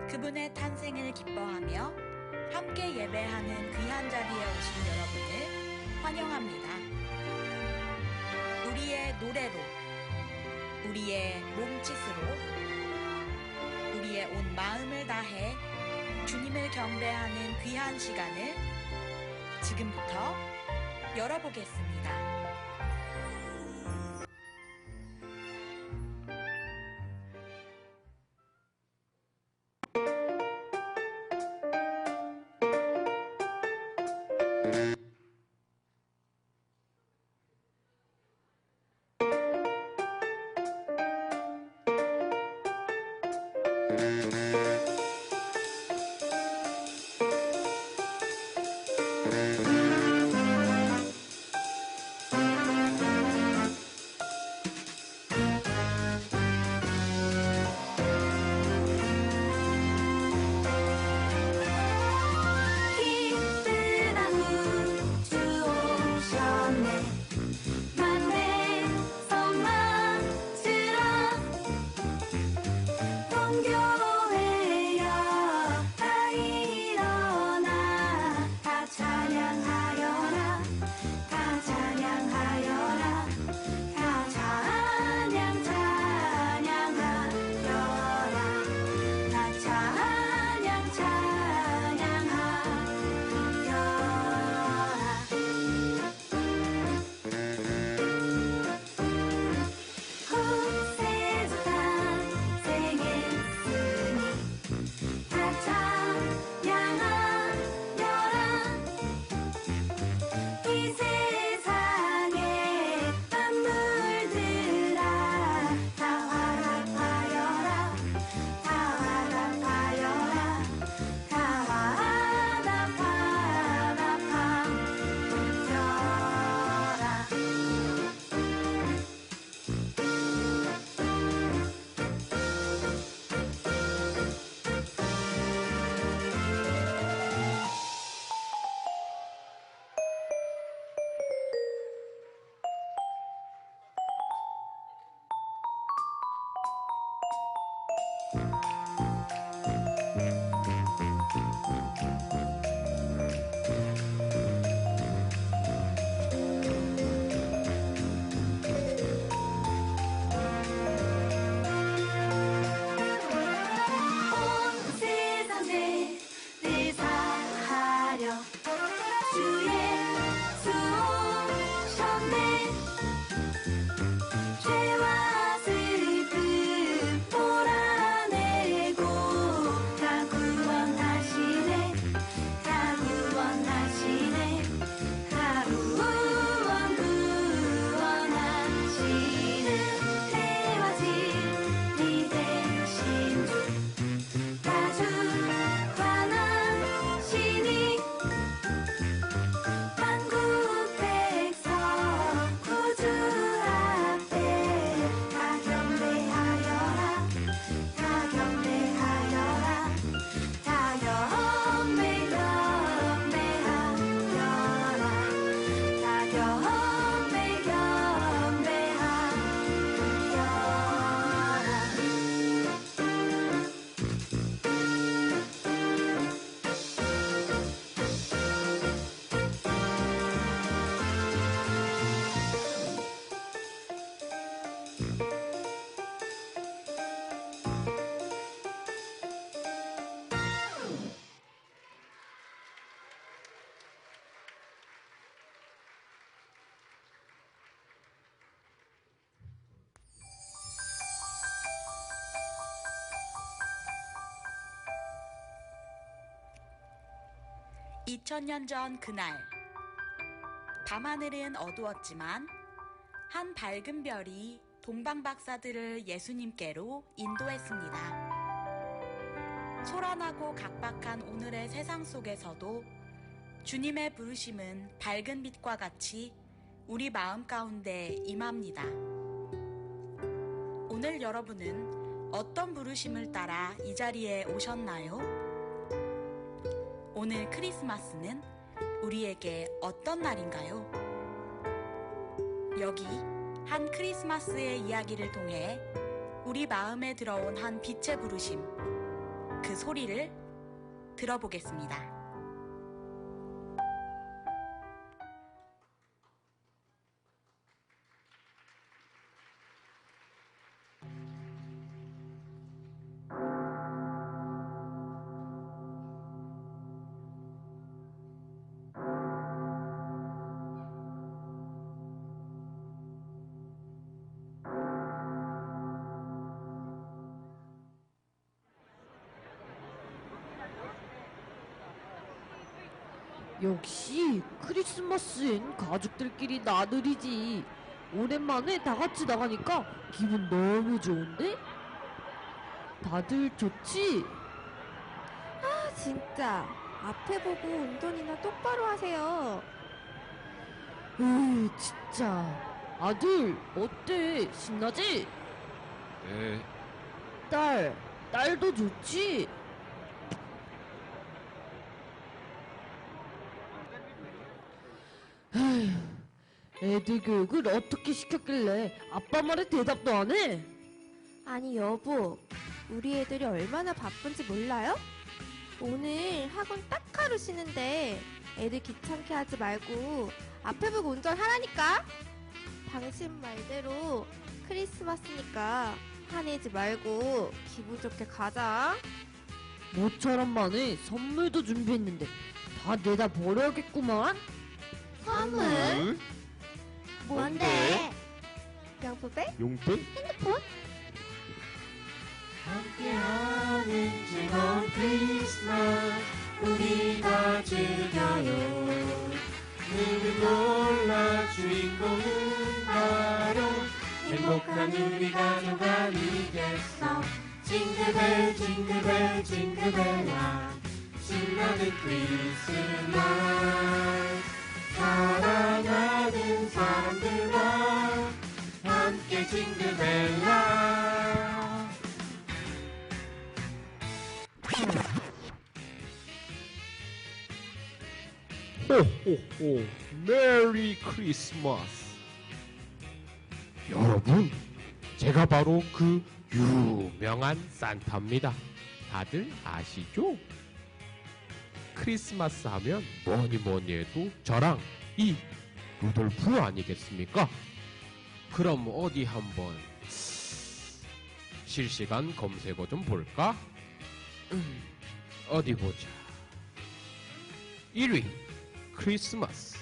그분의 탄생을 기뻐하며 함께 예배하는 귀한 자리에 오신 여러분을 환영합니다. 우리의 노래로, 우리의 몸짓으로, 우리의 온 마음을 다해 주님을 경배하는 귀한 시간을 지금부터 열어보겠습니다. (2000년) 전 그날, 밤하늘은 어두웠지만 한 밝은 별이 동방박사들을 예수님께로 인도했습니다. 소란하고 각박한 오늘의 세상 속에서도 주님의 부르심은 밝은 빛과 같이 우리 마음 가운데 임합니다. 오늘 여러분은 어떤 부르심을 따라 이 자리에 오셨나요? 오늘 크리스마스는 우리에게 어떤 날인가요? 여기 한 크리스마스의 이야기를 통해 우리 마음에 들어온 한 빛의 부르심, 그 소리를 들어보겠습니다. 역시 크리스마스엔 가족들끼리 나들이지. 오랜만에 다 같이 나가니까 기분 너무 좋은데? 다들 좋지? 아, 진짜 앞에 보고 운전이나 똑바로 하세요. 에이, 진짜. 아들, 어때? 신나지? 네, 딸도 좋지? 에휴, 애들 교육을 어떻게 시켰길래 아빠 말에 대답도 안 해? 아니 여보, 우리 애들이 얼마나 바쁜지 몰라요? 오늘 학원 딱 하루 쉬는데 애들 귀찮게 하지 말고 앞에 보고 운전하라니까. 당신 말대로 크리스마스니까 화내지 말고 기분 좋게 가자. 모처럼만에 선물도 준비했는데 다 내다 버려야겠구만. 선물? 뭔데? 양부배? 용돈? 핸드폰? 함께하는 즐거운 크리스마스 우리가 즐겨요. 누구 몰라 주인공은 바로 행복한 우리 가족 아니겠어. 징글벨 징글벨 징글벨라 신나는 크리스마스 사랑하는 사람들과 함께 징글벨라. 호호호 메리 크리스마스. 여러분, 제가 바로 그 유명한 산타입니다. 다들 아시죠? 크리스마스 하면 뭐니 해도 저랑 이 루돌프 아니겠습니까? 그럼 어디 한번 실시간 검색어 좀 볼까? 어디 보자. 1위 크리스마스.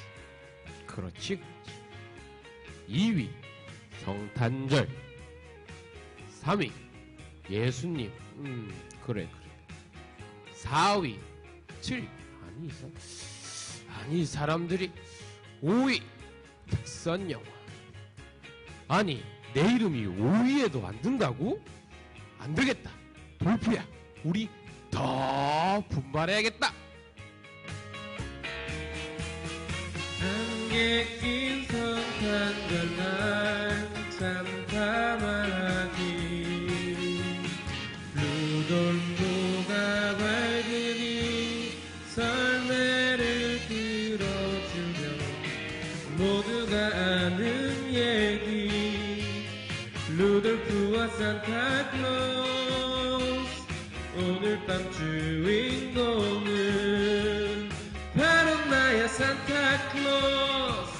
그렇지. 2위 성탄절. 3위 예수님. 그래. 4위 아니 사람들이 5위 특선 영화. 아니 내 이름이 5위에도 안 든다고? 안 되겠다. 돌프야, 우리 더 분발해야겠다. 안개 낀 성탄절날 산타 말하기 루돌프가 밝으니 설매를 들어주며 모두가 아는 얘기 루돌프와 산타클로스 오늘 밤 주인공은 바로 나야 산타클로스.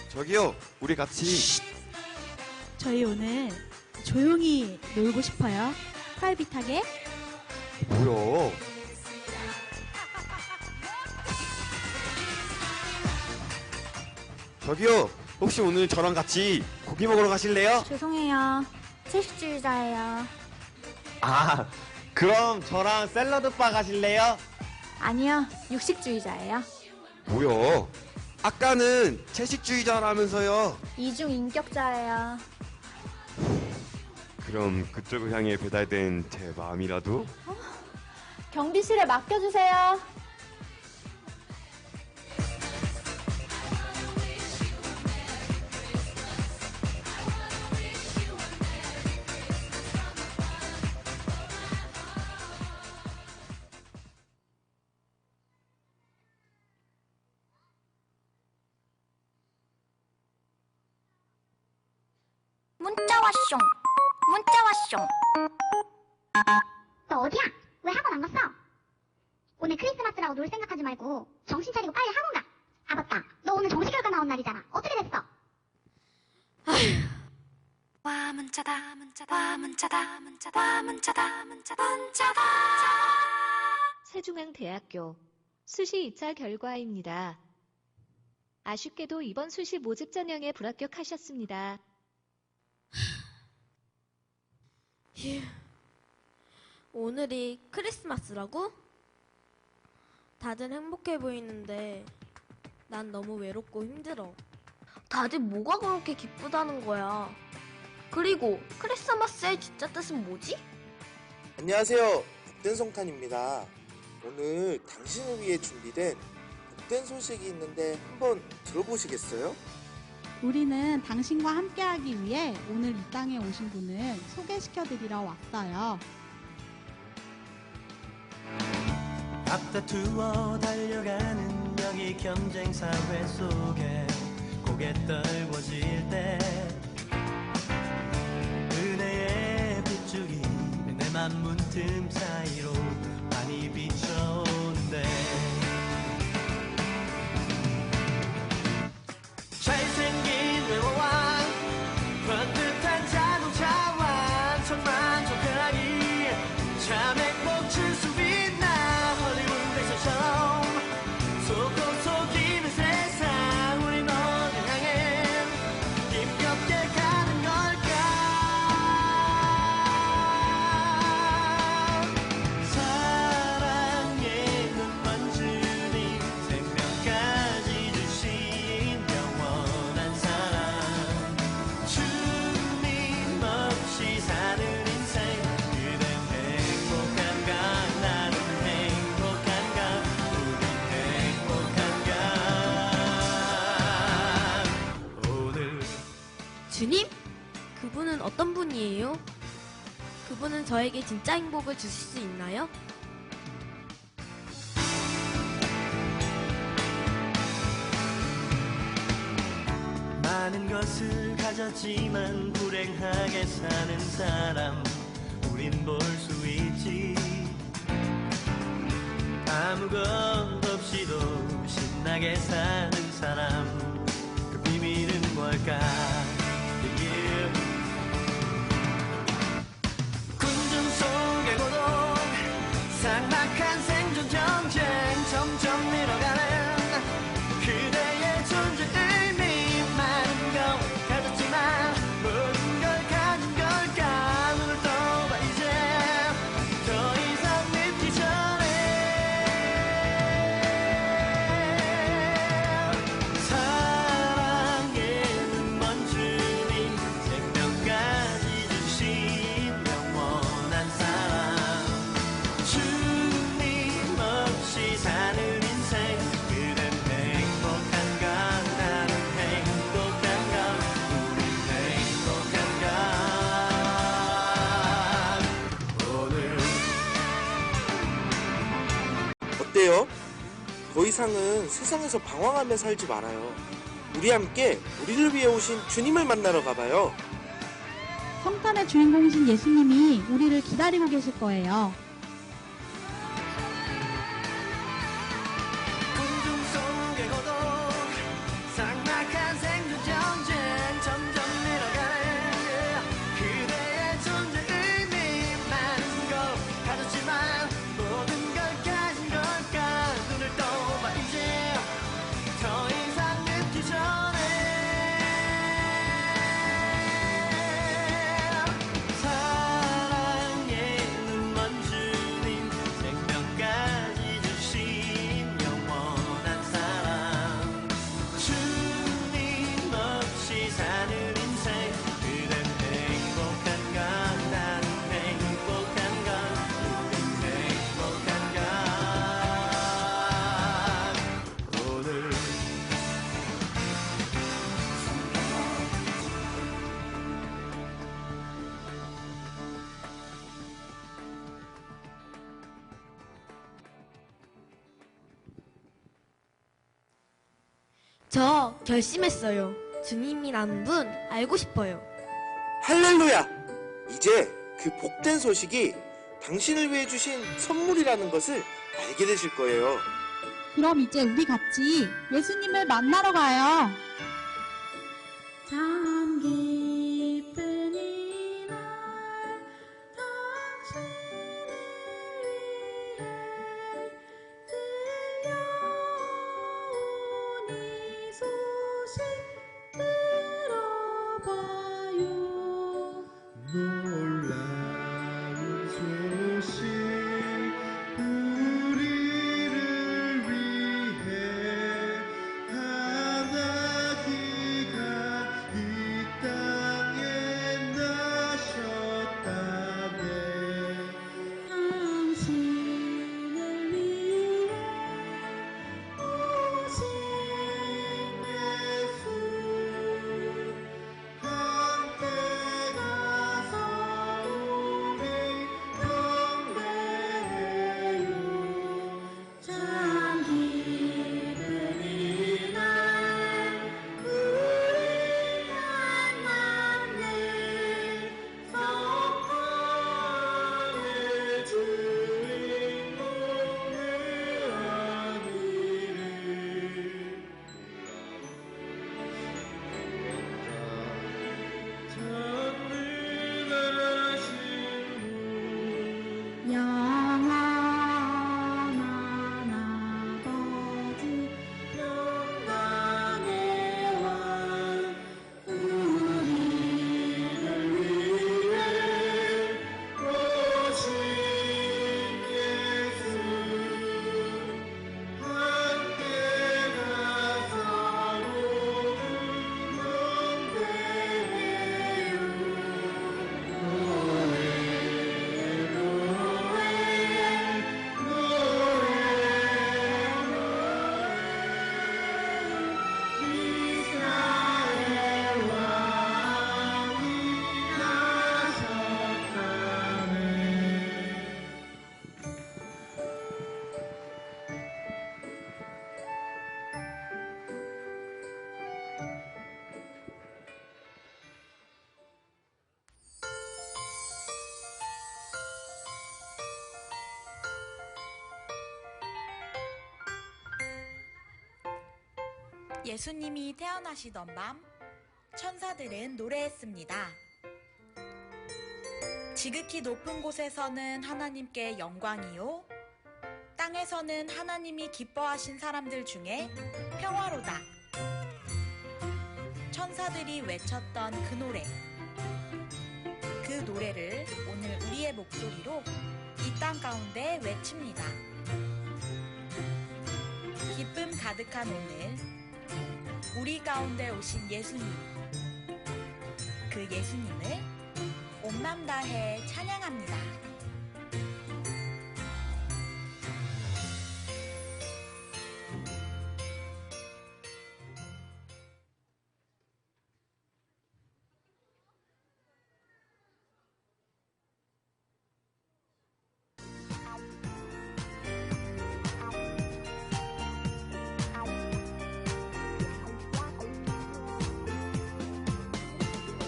저기요, 우리 같이. 저희 오늘 조용히 놀고 싶어요. 프라이빗하게. 뭐야? 저기요, 혹시 오늘 저랑 같이 고기 먹으러 가실래요? 죄송해요. 채식주의자예요. 아, 그럼 저랑 샐러드 바 가실래요? 아니요. 육식주의자예요. 뭐야? 아까는 채식주의자라면서요. 이중 인격자예요. 그럼 그쪽을 향해 배달된 제 마음이라도? 경비실에 맡겨주세요. 문자 왔숑. 문자 왔숑. 너 어디야? 왜 학원 안 갔어? 오늘 크리스마스라고 놀 생각하지 말고 정신 차리고 빨리 학원 가. 아 맞다. 너 오늘 정시교과 나온 날이잖아. 어떻게 됐어? 와 문자다 문자다 와 문자다 문자다 와 문자다 문자다 문자다. 세중앙대학교 수시 2차 결과입니다. 아쉽게도 이번 수시 모집 전형에 불합격하셨습니다. 휴, 오늘이 크리스마스라고? 다들 행복해 보이는데 난 너무 외롭고 힘들어. 다들 뭐가 그렇게 기쁘다는 거야? 그리고 크리스마스의 진짜 뜻은 뭐지? 안녕하세요. 복된 성탄입니다. 오늘 당신을 위해 준비된 복된 소식이 있는데 한번 들어보시겠어요? 우리는 당신과 함께하기 위해 오늘 이 땅에 오신 분을 소개시켜드리러 왔어요. 앞다투어 달려가는 여기 경쟁 사회 속에 고개 떨궈질 때 은혜의 빗줄이 내 맘 문틈 사이로 많이 비춰오는데 잘생긴 외모와 번듯한 자동차와 천만족하니 참 행복칠 수 있나 홀리우드에서처럼 속고 속이는 세상 우린 어딜 향해 힘겹게 가는 걸까. 사랑의 눈먼 주님 생명까지 주신 영원한 사랑 주님 없이 사는 인생 그댄 행복한가 나는 행복한가 우린 행복한가. 오늘 주님? 그분은 어떤 분이에요? 그분은 저에게 진짜 행복을 주실 수 있나요? 많은 것을 가졌지만 불행하게 사는 사람 우린 볼 수 있지. 아무것 없이도 신나게 사는 사람 그 비밀은 뭘까. 군중 속의 고독 삭막한 생존 전쟁 점점 밀어가는 그대의 존재 의미 많은 걸 가졌지만 모든 걸 가진 걸까. 눈을 떠봐 이제 더 이상 늦기 전에 사랑의 눈먼 주님 생명까지 주신 영원한 사랑 주님 없이 사는 인생 그댄 행복한가 나는 행복한가 우린 행복한가. 오늘 어때요? 더 이상은 세상에서 방황하며 살지 말아요. 우리 함께 우리를 위해 오신 주님을 만나러 가봐요. 성탄의 주인공이신 예수님이 우리를 기다리고 계실 거예요. 군중 속의 고독 삭막한 생존 전쟁 점점 밀어가는 그대의 존재 의미 많은 걸 가졌지만 모든 걸 가진 걸까. 눈을 떠봐 이제 더 이상 늦기 전에 사랑의 눈먼 주 저 결심했어요. 주님이라는 분 알고 싶어요. 할렐루야! 이제 그 복된 소식이 당신을 위해 주신 선물이라는 것을 알게 되실 거예요. 그럼 이제 우리 같이 예수님을 만나러 가요. 참 기쁜 이날 당신을 위해 들려온 이 소식 들어봐요. 놀라운 소식 우리를 위해 하나님가 이 땅에 나셨다네. 당신을 위해 오신 예수 함께 가서 우리 경배해요. 참 기쁜 이날 우리 만났네. 성탄의 주인공 내 아니를 전능하신 분 영원한 아버지 평강의 왕 우리를 위해 오신 예수 함께 가서 모든 경배해요. 이스라엘 왕이 나셨다네. 예수님이 태어나시던 밤 천사들은 노래했습니다. 지극히 높은 곳에서는 하나님께 영광이요 땅에서는 하나님이 기뻐하신 사람들 중에 평화로다. 천사들이 외쳤던 그 노래, 그 노래를 오늘 우리의 목소리로 이 땅 가운데 외칩니다. 기쁨 가득한 오늘 우리 가운데 오신 예수님, 그 예수님을 온 맘 다해 찬양합니다.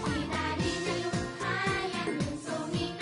기다리는 하얀 눈송이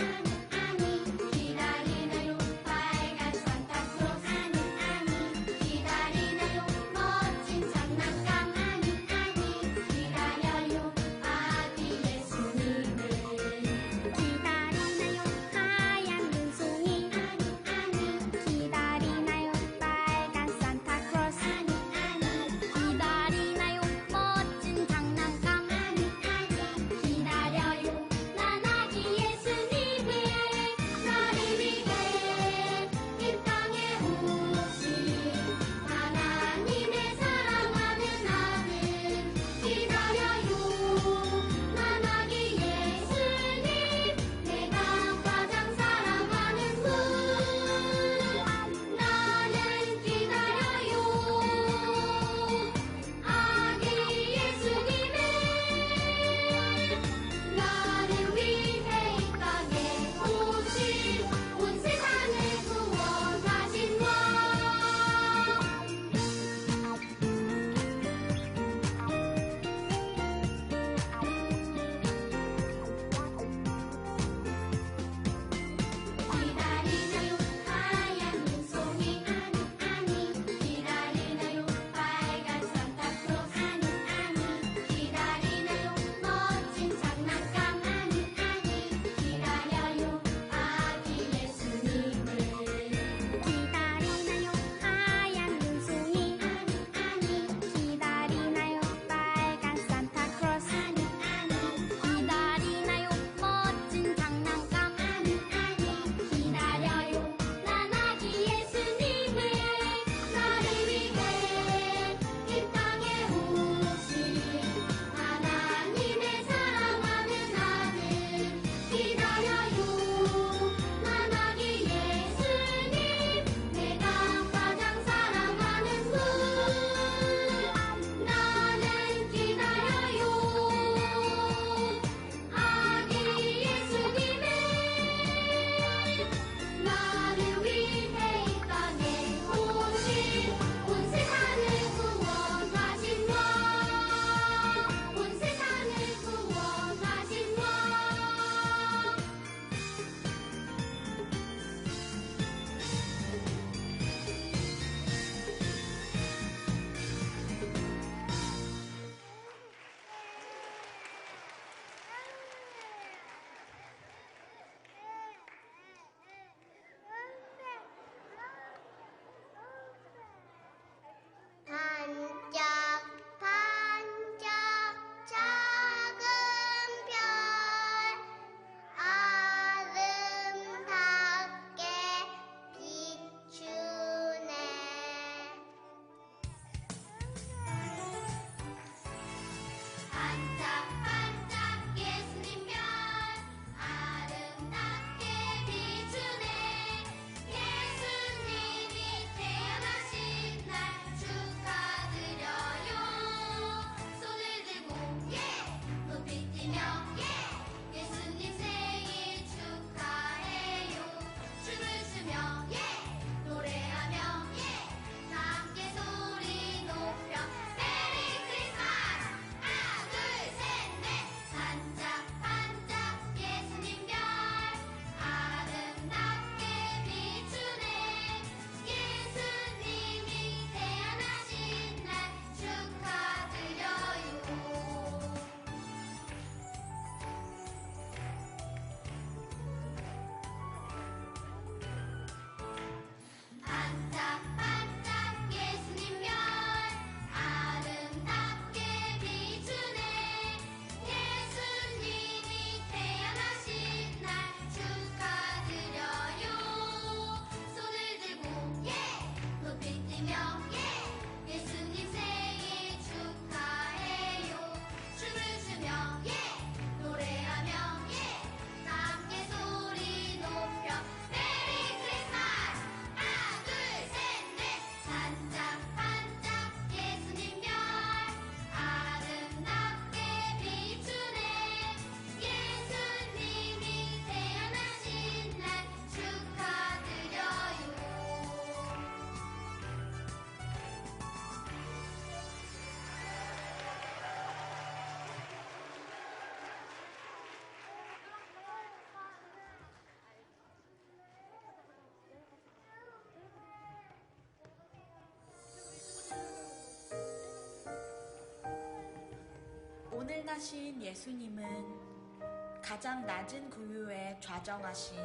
승리하신 예수님은 가장 낮은 구유에 좌정하신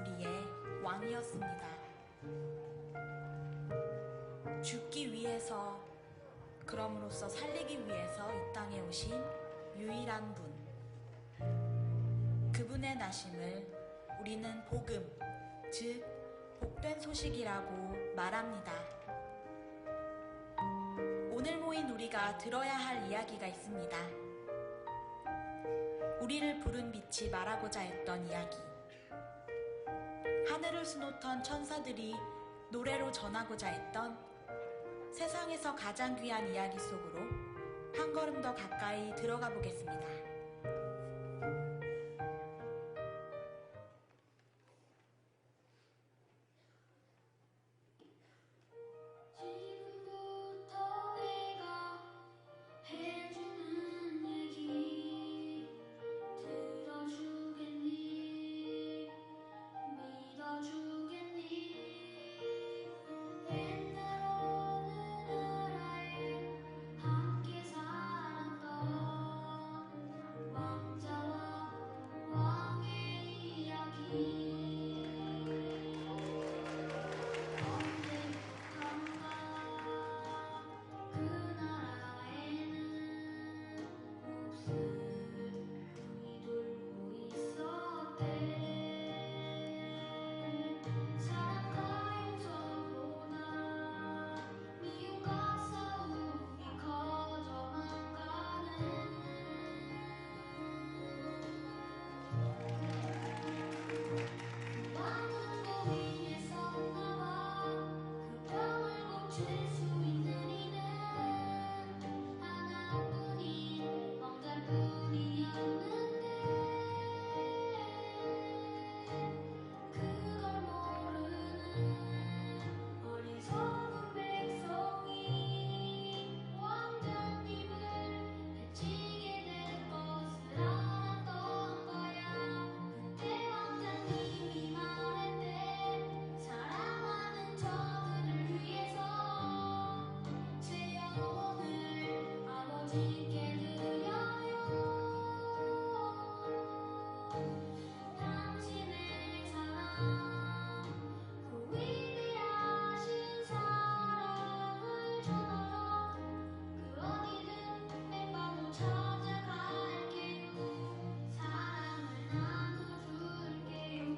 우리의 왕이었습니다. 죽기 위해서, 그럼으로써 살리기 위해서 이 땅에 오신 유일한 분. 그분의 나심을 우리는 복음, 즉 복된 소식이라고 말합니다. 오늘 모인 우리가 들어야 할 이야기가 있습니다. 우리를 부른 빛이 말하고자 했던 이야기. 하늘을 수놓던 천사들이 노래로 전하고자 했던 세상에서 가장 귀한 이야기 속으로 한 걸음 더 가까이 들어가 보겠습니다. 지금부터 내가 해주는 얘기 들어주겠니? 믿어주겠니? 옛날 어느 나라에 함께 살았던 왕자와 왕의 이야기. 그 나라에는 목숨이 돌고 있었대. 사랑과 용서보다 미움과 싸움이 커져만 가는 많은 고민했었나봐. 그 병을 고칠 수 있는 이는 하나뿐인 왕자뿐이었는데 그걸 모르는 어리석은 백성이 왕자님을 해치게 될 것을 알았던 거야. 그때 왕자님이 말했대. 사랑하는 저들을 위해서 제 영혼을 아버지께 드려요. 당신의 사랑, 그 위대하신 사랑을 전하러 그 어디든 맨발로 찾아갈게요. 사랑을 나눠줄게요.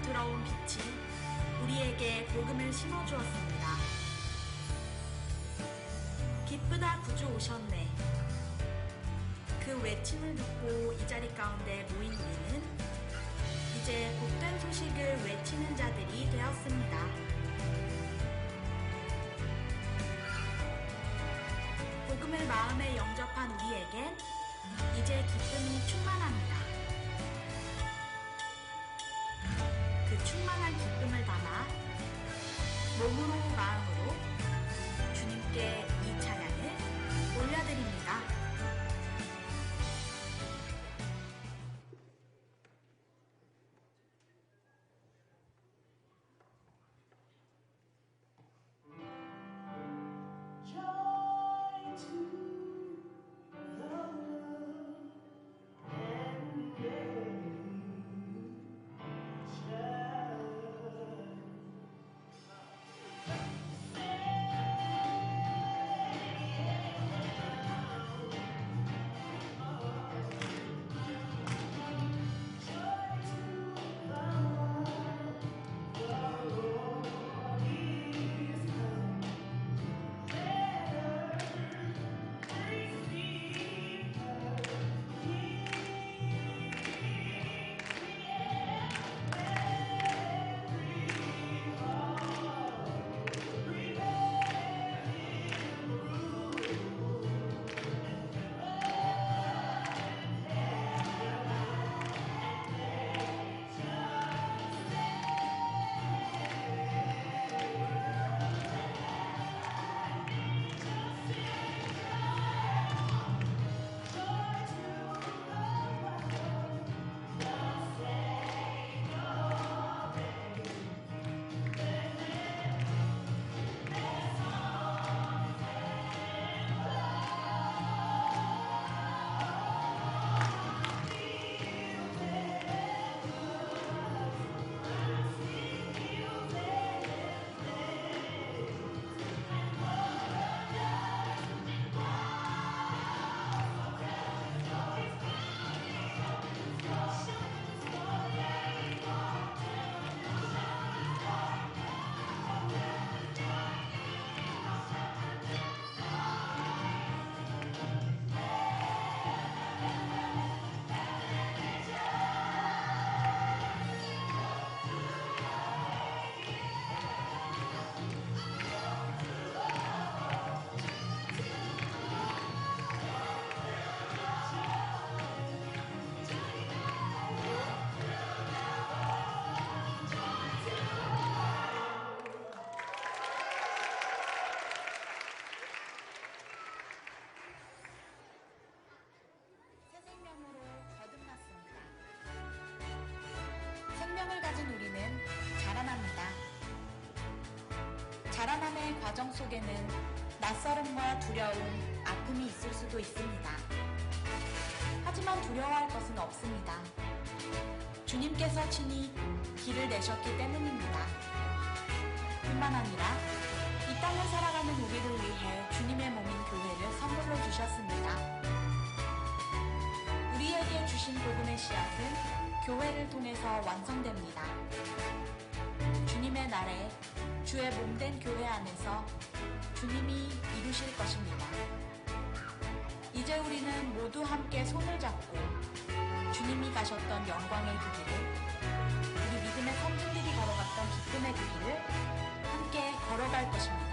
들어온 빛이 우리에게 복음을 심어주었습니다. 기쁘다 구주 오셨네. 그 외침을 듣고 이 자리 가운데 모인 우리는 이제 복된 소식을 외치는 자들이 되었습니다. 복음을 마음에 영접한 우리에겐 이제 기쁨이 충만합니다. 그 충만한 기쁨을 담아 몸으로 마음으로 주님께 이 찬양을 올려드립니다. 생명을 가진 우리는 자라납니다. 자라남의 과정 속에는 낯설음과 두려움, 아픔이 있을 수도 있습니다. 하지만 두려워할 것은 없습니다. 주님께서 친히 길을 내셨기 때문입니다. 뿐만 아니라 이 땅을 살아가는 우리를 위해 주님의 몸인 교회를 선물로 주셨습니다. 우리에게 주신 복음의 씨앗은 교회를 통해서 완성됩니다. 주님의 날에 주의 몸된 교회 안에서 주님이 이루실 것입니다. 이제 우리는 모두 함께 손을 잡고 주님이 가셨던 영광의 그 길을, 우리 믿음의 선진들이 걸어갔던 기쁨의 그 길을 함께 걸어갈 것입니다.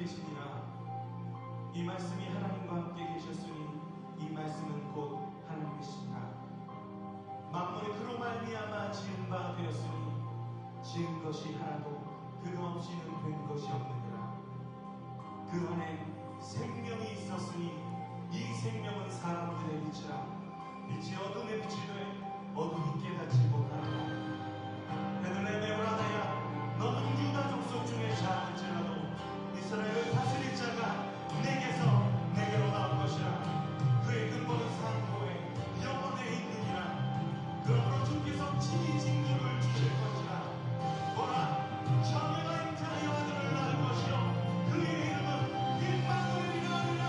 계시니라. 이 말씀이 하나님과 함께 계셨으니 이 말씀은 곧 하나님이시니라. 만물이 그로 말미암아 지은 바 되었으니 지은 것이 하나도 그가 없이는 된 것이 없느니라. 그 안에 생명이 있었으니 이 생명은 사람들의 빛이라. 빛이 어둠에 빛이 돼 어둠이 깨닫지 못하노라. 베들레헴에브라다야, 너는 유다 족속 중에 작을지라도 이스라엘을 다스릴 자가 내게서 내게로 나온 것이라. 그의 근본은 상고에 영원에 있느니라. 그러므로 주께서 친히 징조를 주실 것이라. 보라, 처녀가 잉태하여 아들을 낳을 것이요 그의 이름은 임마누엘이라 하리라.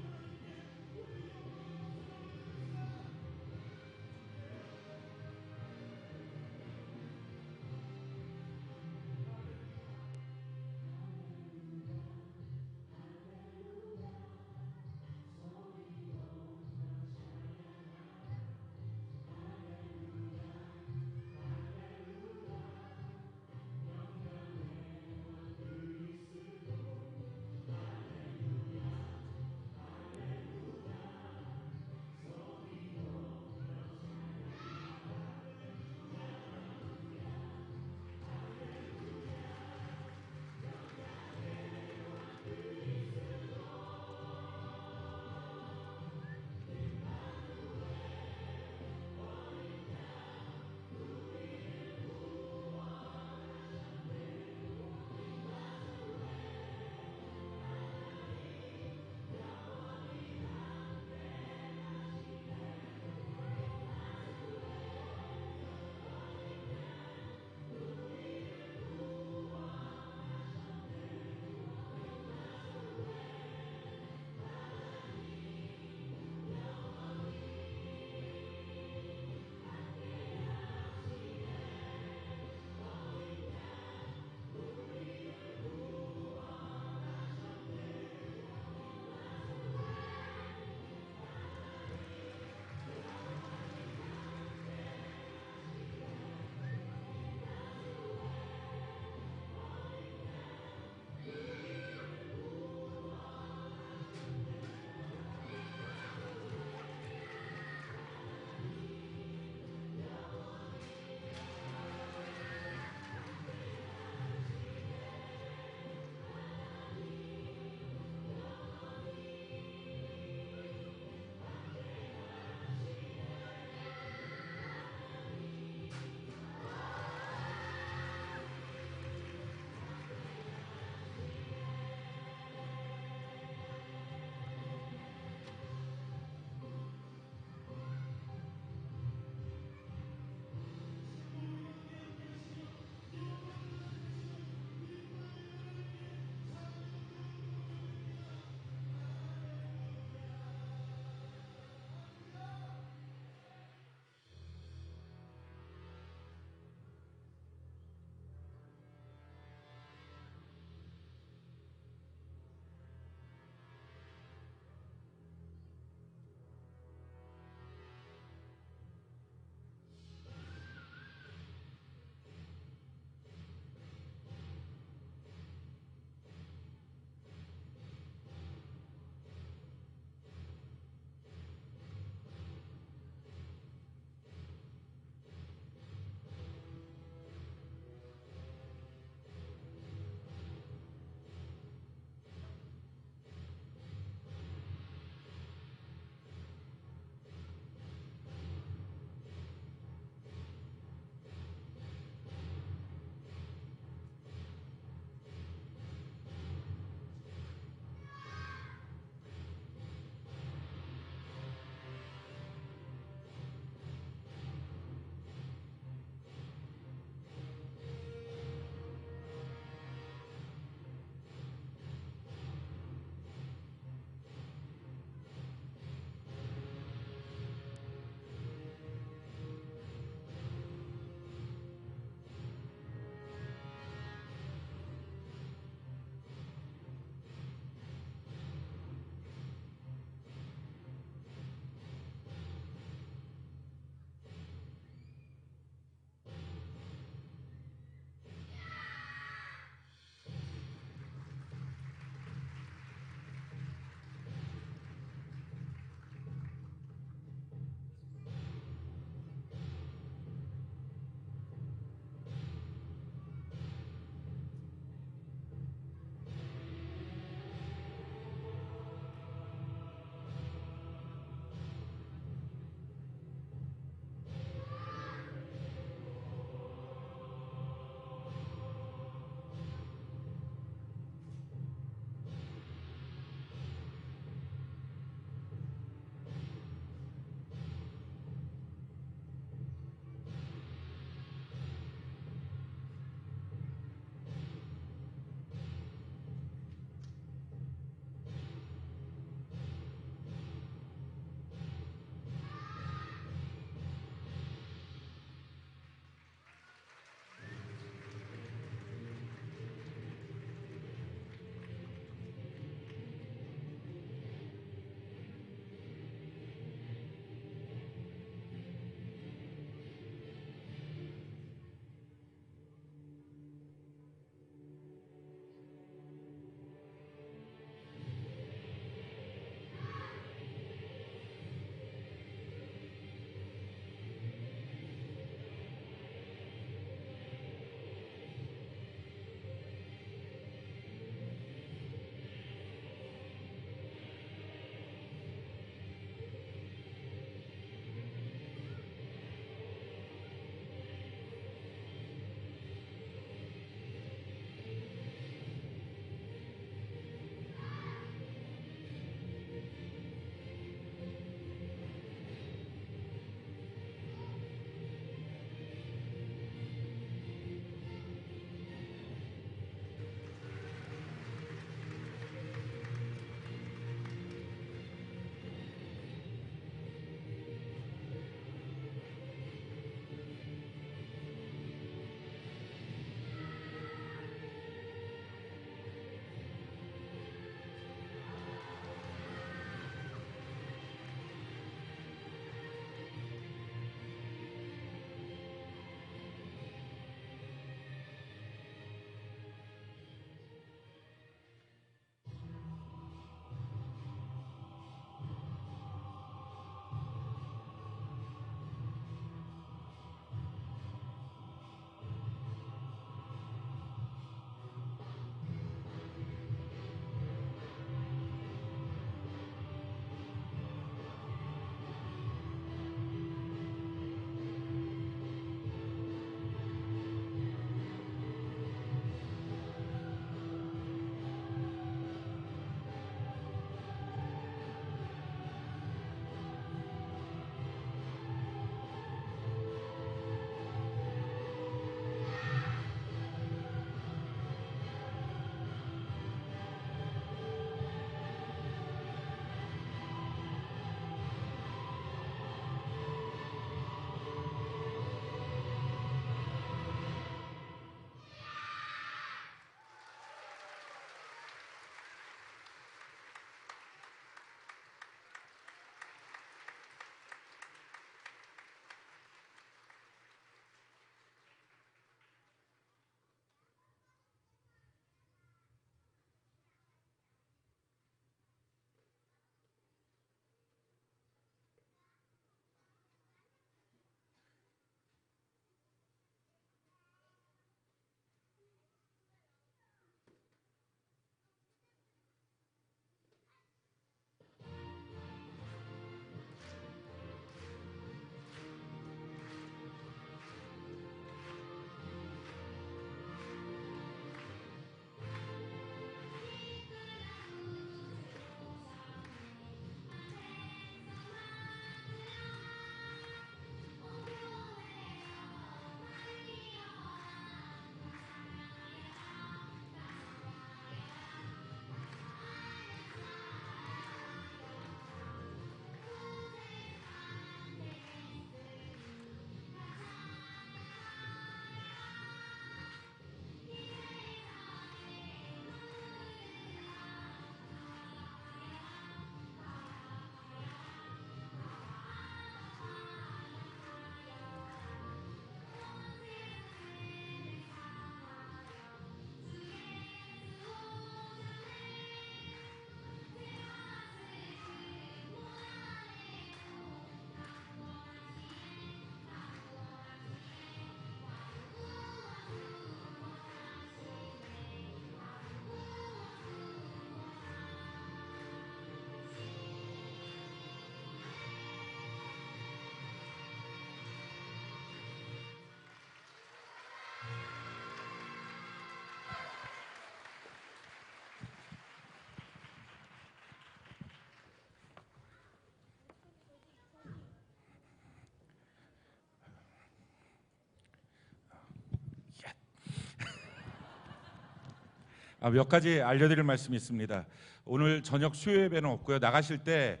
몇 가지 알려드릴 말씀이 있습니다. 오늘 저녁 수요 예배는 없고요. 나가실 때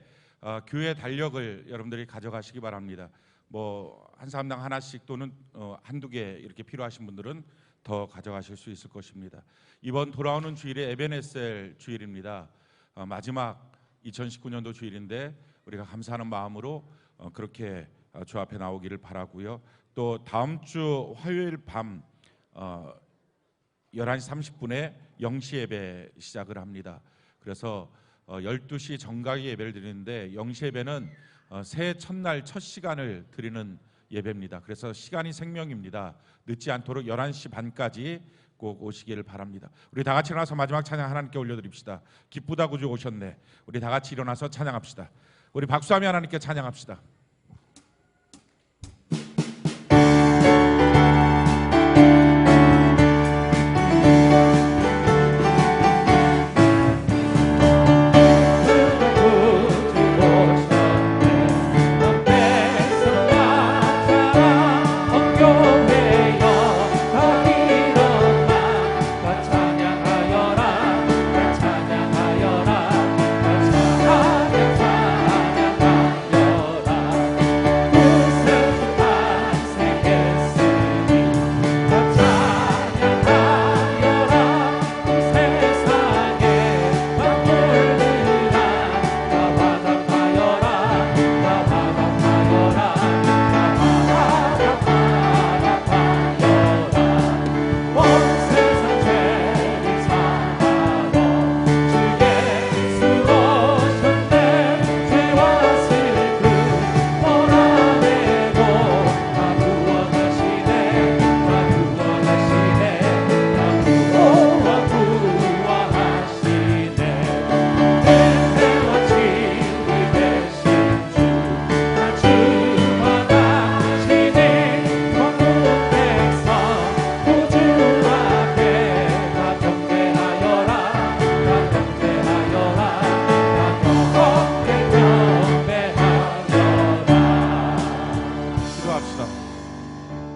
교회 달력을 여러분들이 가져가시기 바랍니다. 뭐 한 사람당 하나씩 또는 한두 개 이렇게 필요하신 분들은 더 가져가실 수 있을 것입니다. 이번 돌아오는 주일이 에베네셀 주일입니다. 마지막 2019년도 주일인데 우리가 감사하는 마음으로 그렇게 주 앞에 나오기를 바라고요. 또 다음 주 화요일 밤 11시 30분에 영시 예배 시작을 합니다. 그래서 12시 정각의 예배를 드리는데 영시 예배는 새해 첫날 첫 시간을 드리는 예배입니다. 그래서 시간이 생명입니다. 늦지 않도록 11시 반까지 꼭 오시기를 바랍니다. 우리 다 같이 일어나서 마지막 찬양 하나님께 올려드립시다. 기쁘다 구주 오셨네. 우리 다 같이 일어나서 찬양합시다. 우리 박수하며 하나님께 찬양합시다.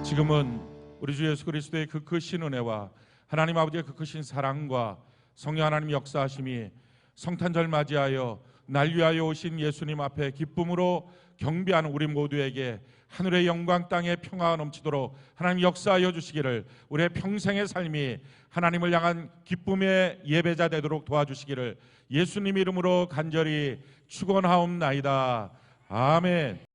지금은 우리 주 예수 그리스도의 그 크신 은혜와 하나님 아버지의 그 크신 사랑과 성령 하나님 역사하심이 성탄절 맞이하여 날 위하여 오신 예수님 앞에 기쁨으로 경배하는 우리 모두에게 하늘의 영광 땅의 평화가 넘치도록 하나님 역사하여 주시기를, 우리의 평생의 삶이 하나님을 향한 기쁨의 예배자 되도록 도와주시기를 예수님 이름으로 간절히 축원하옵나이다. 아멘.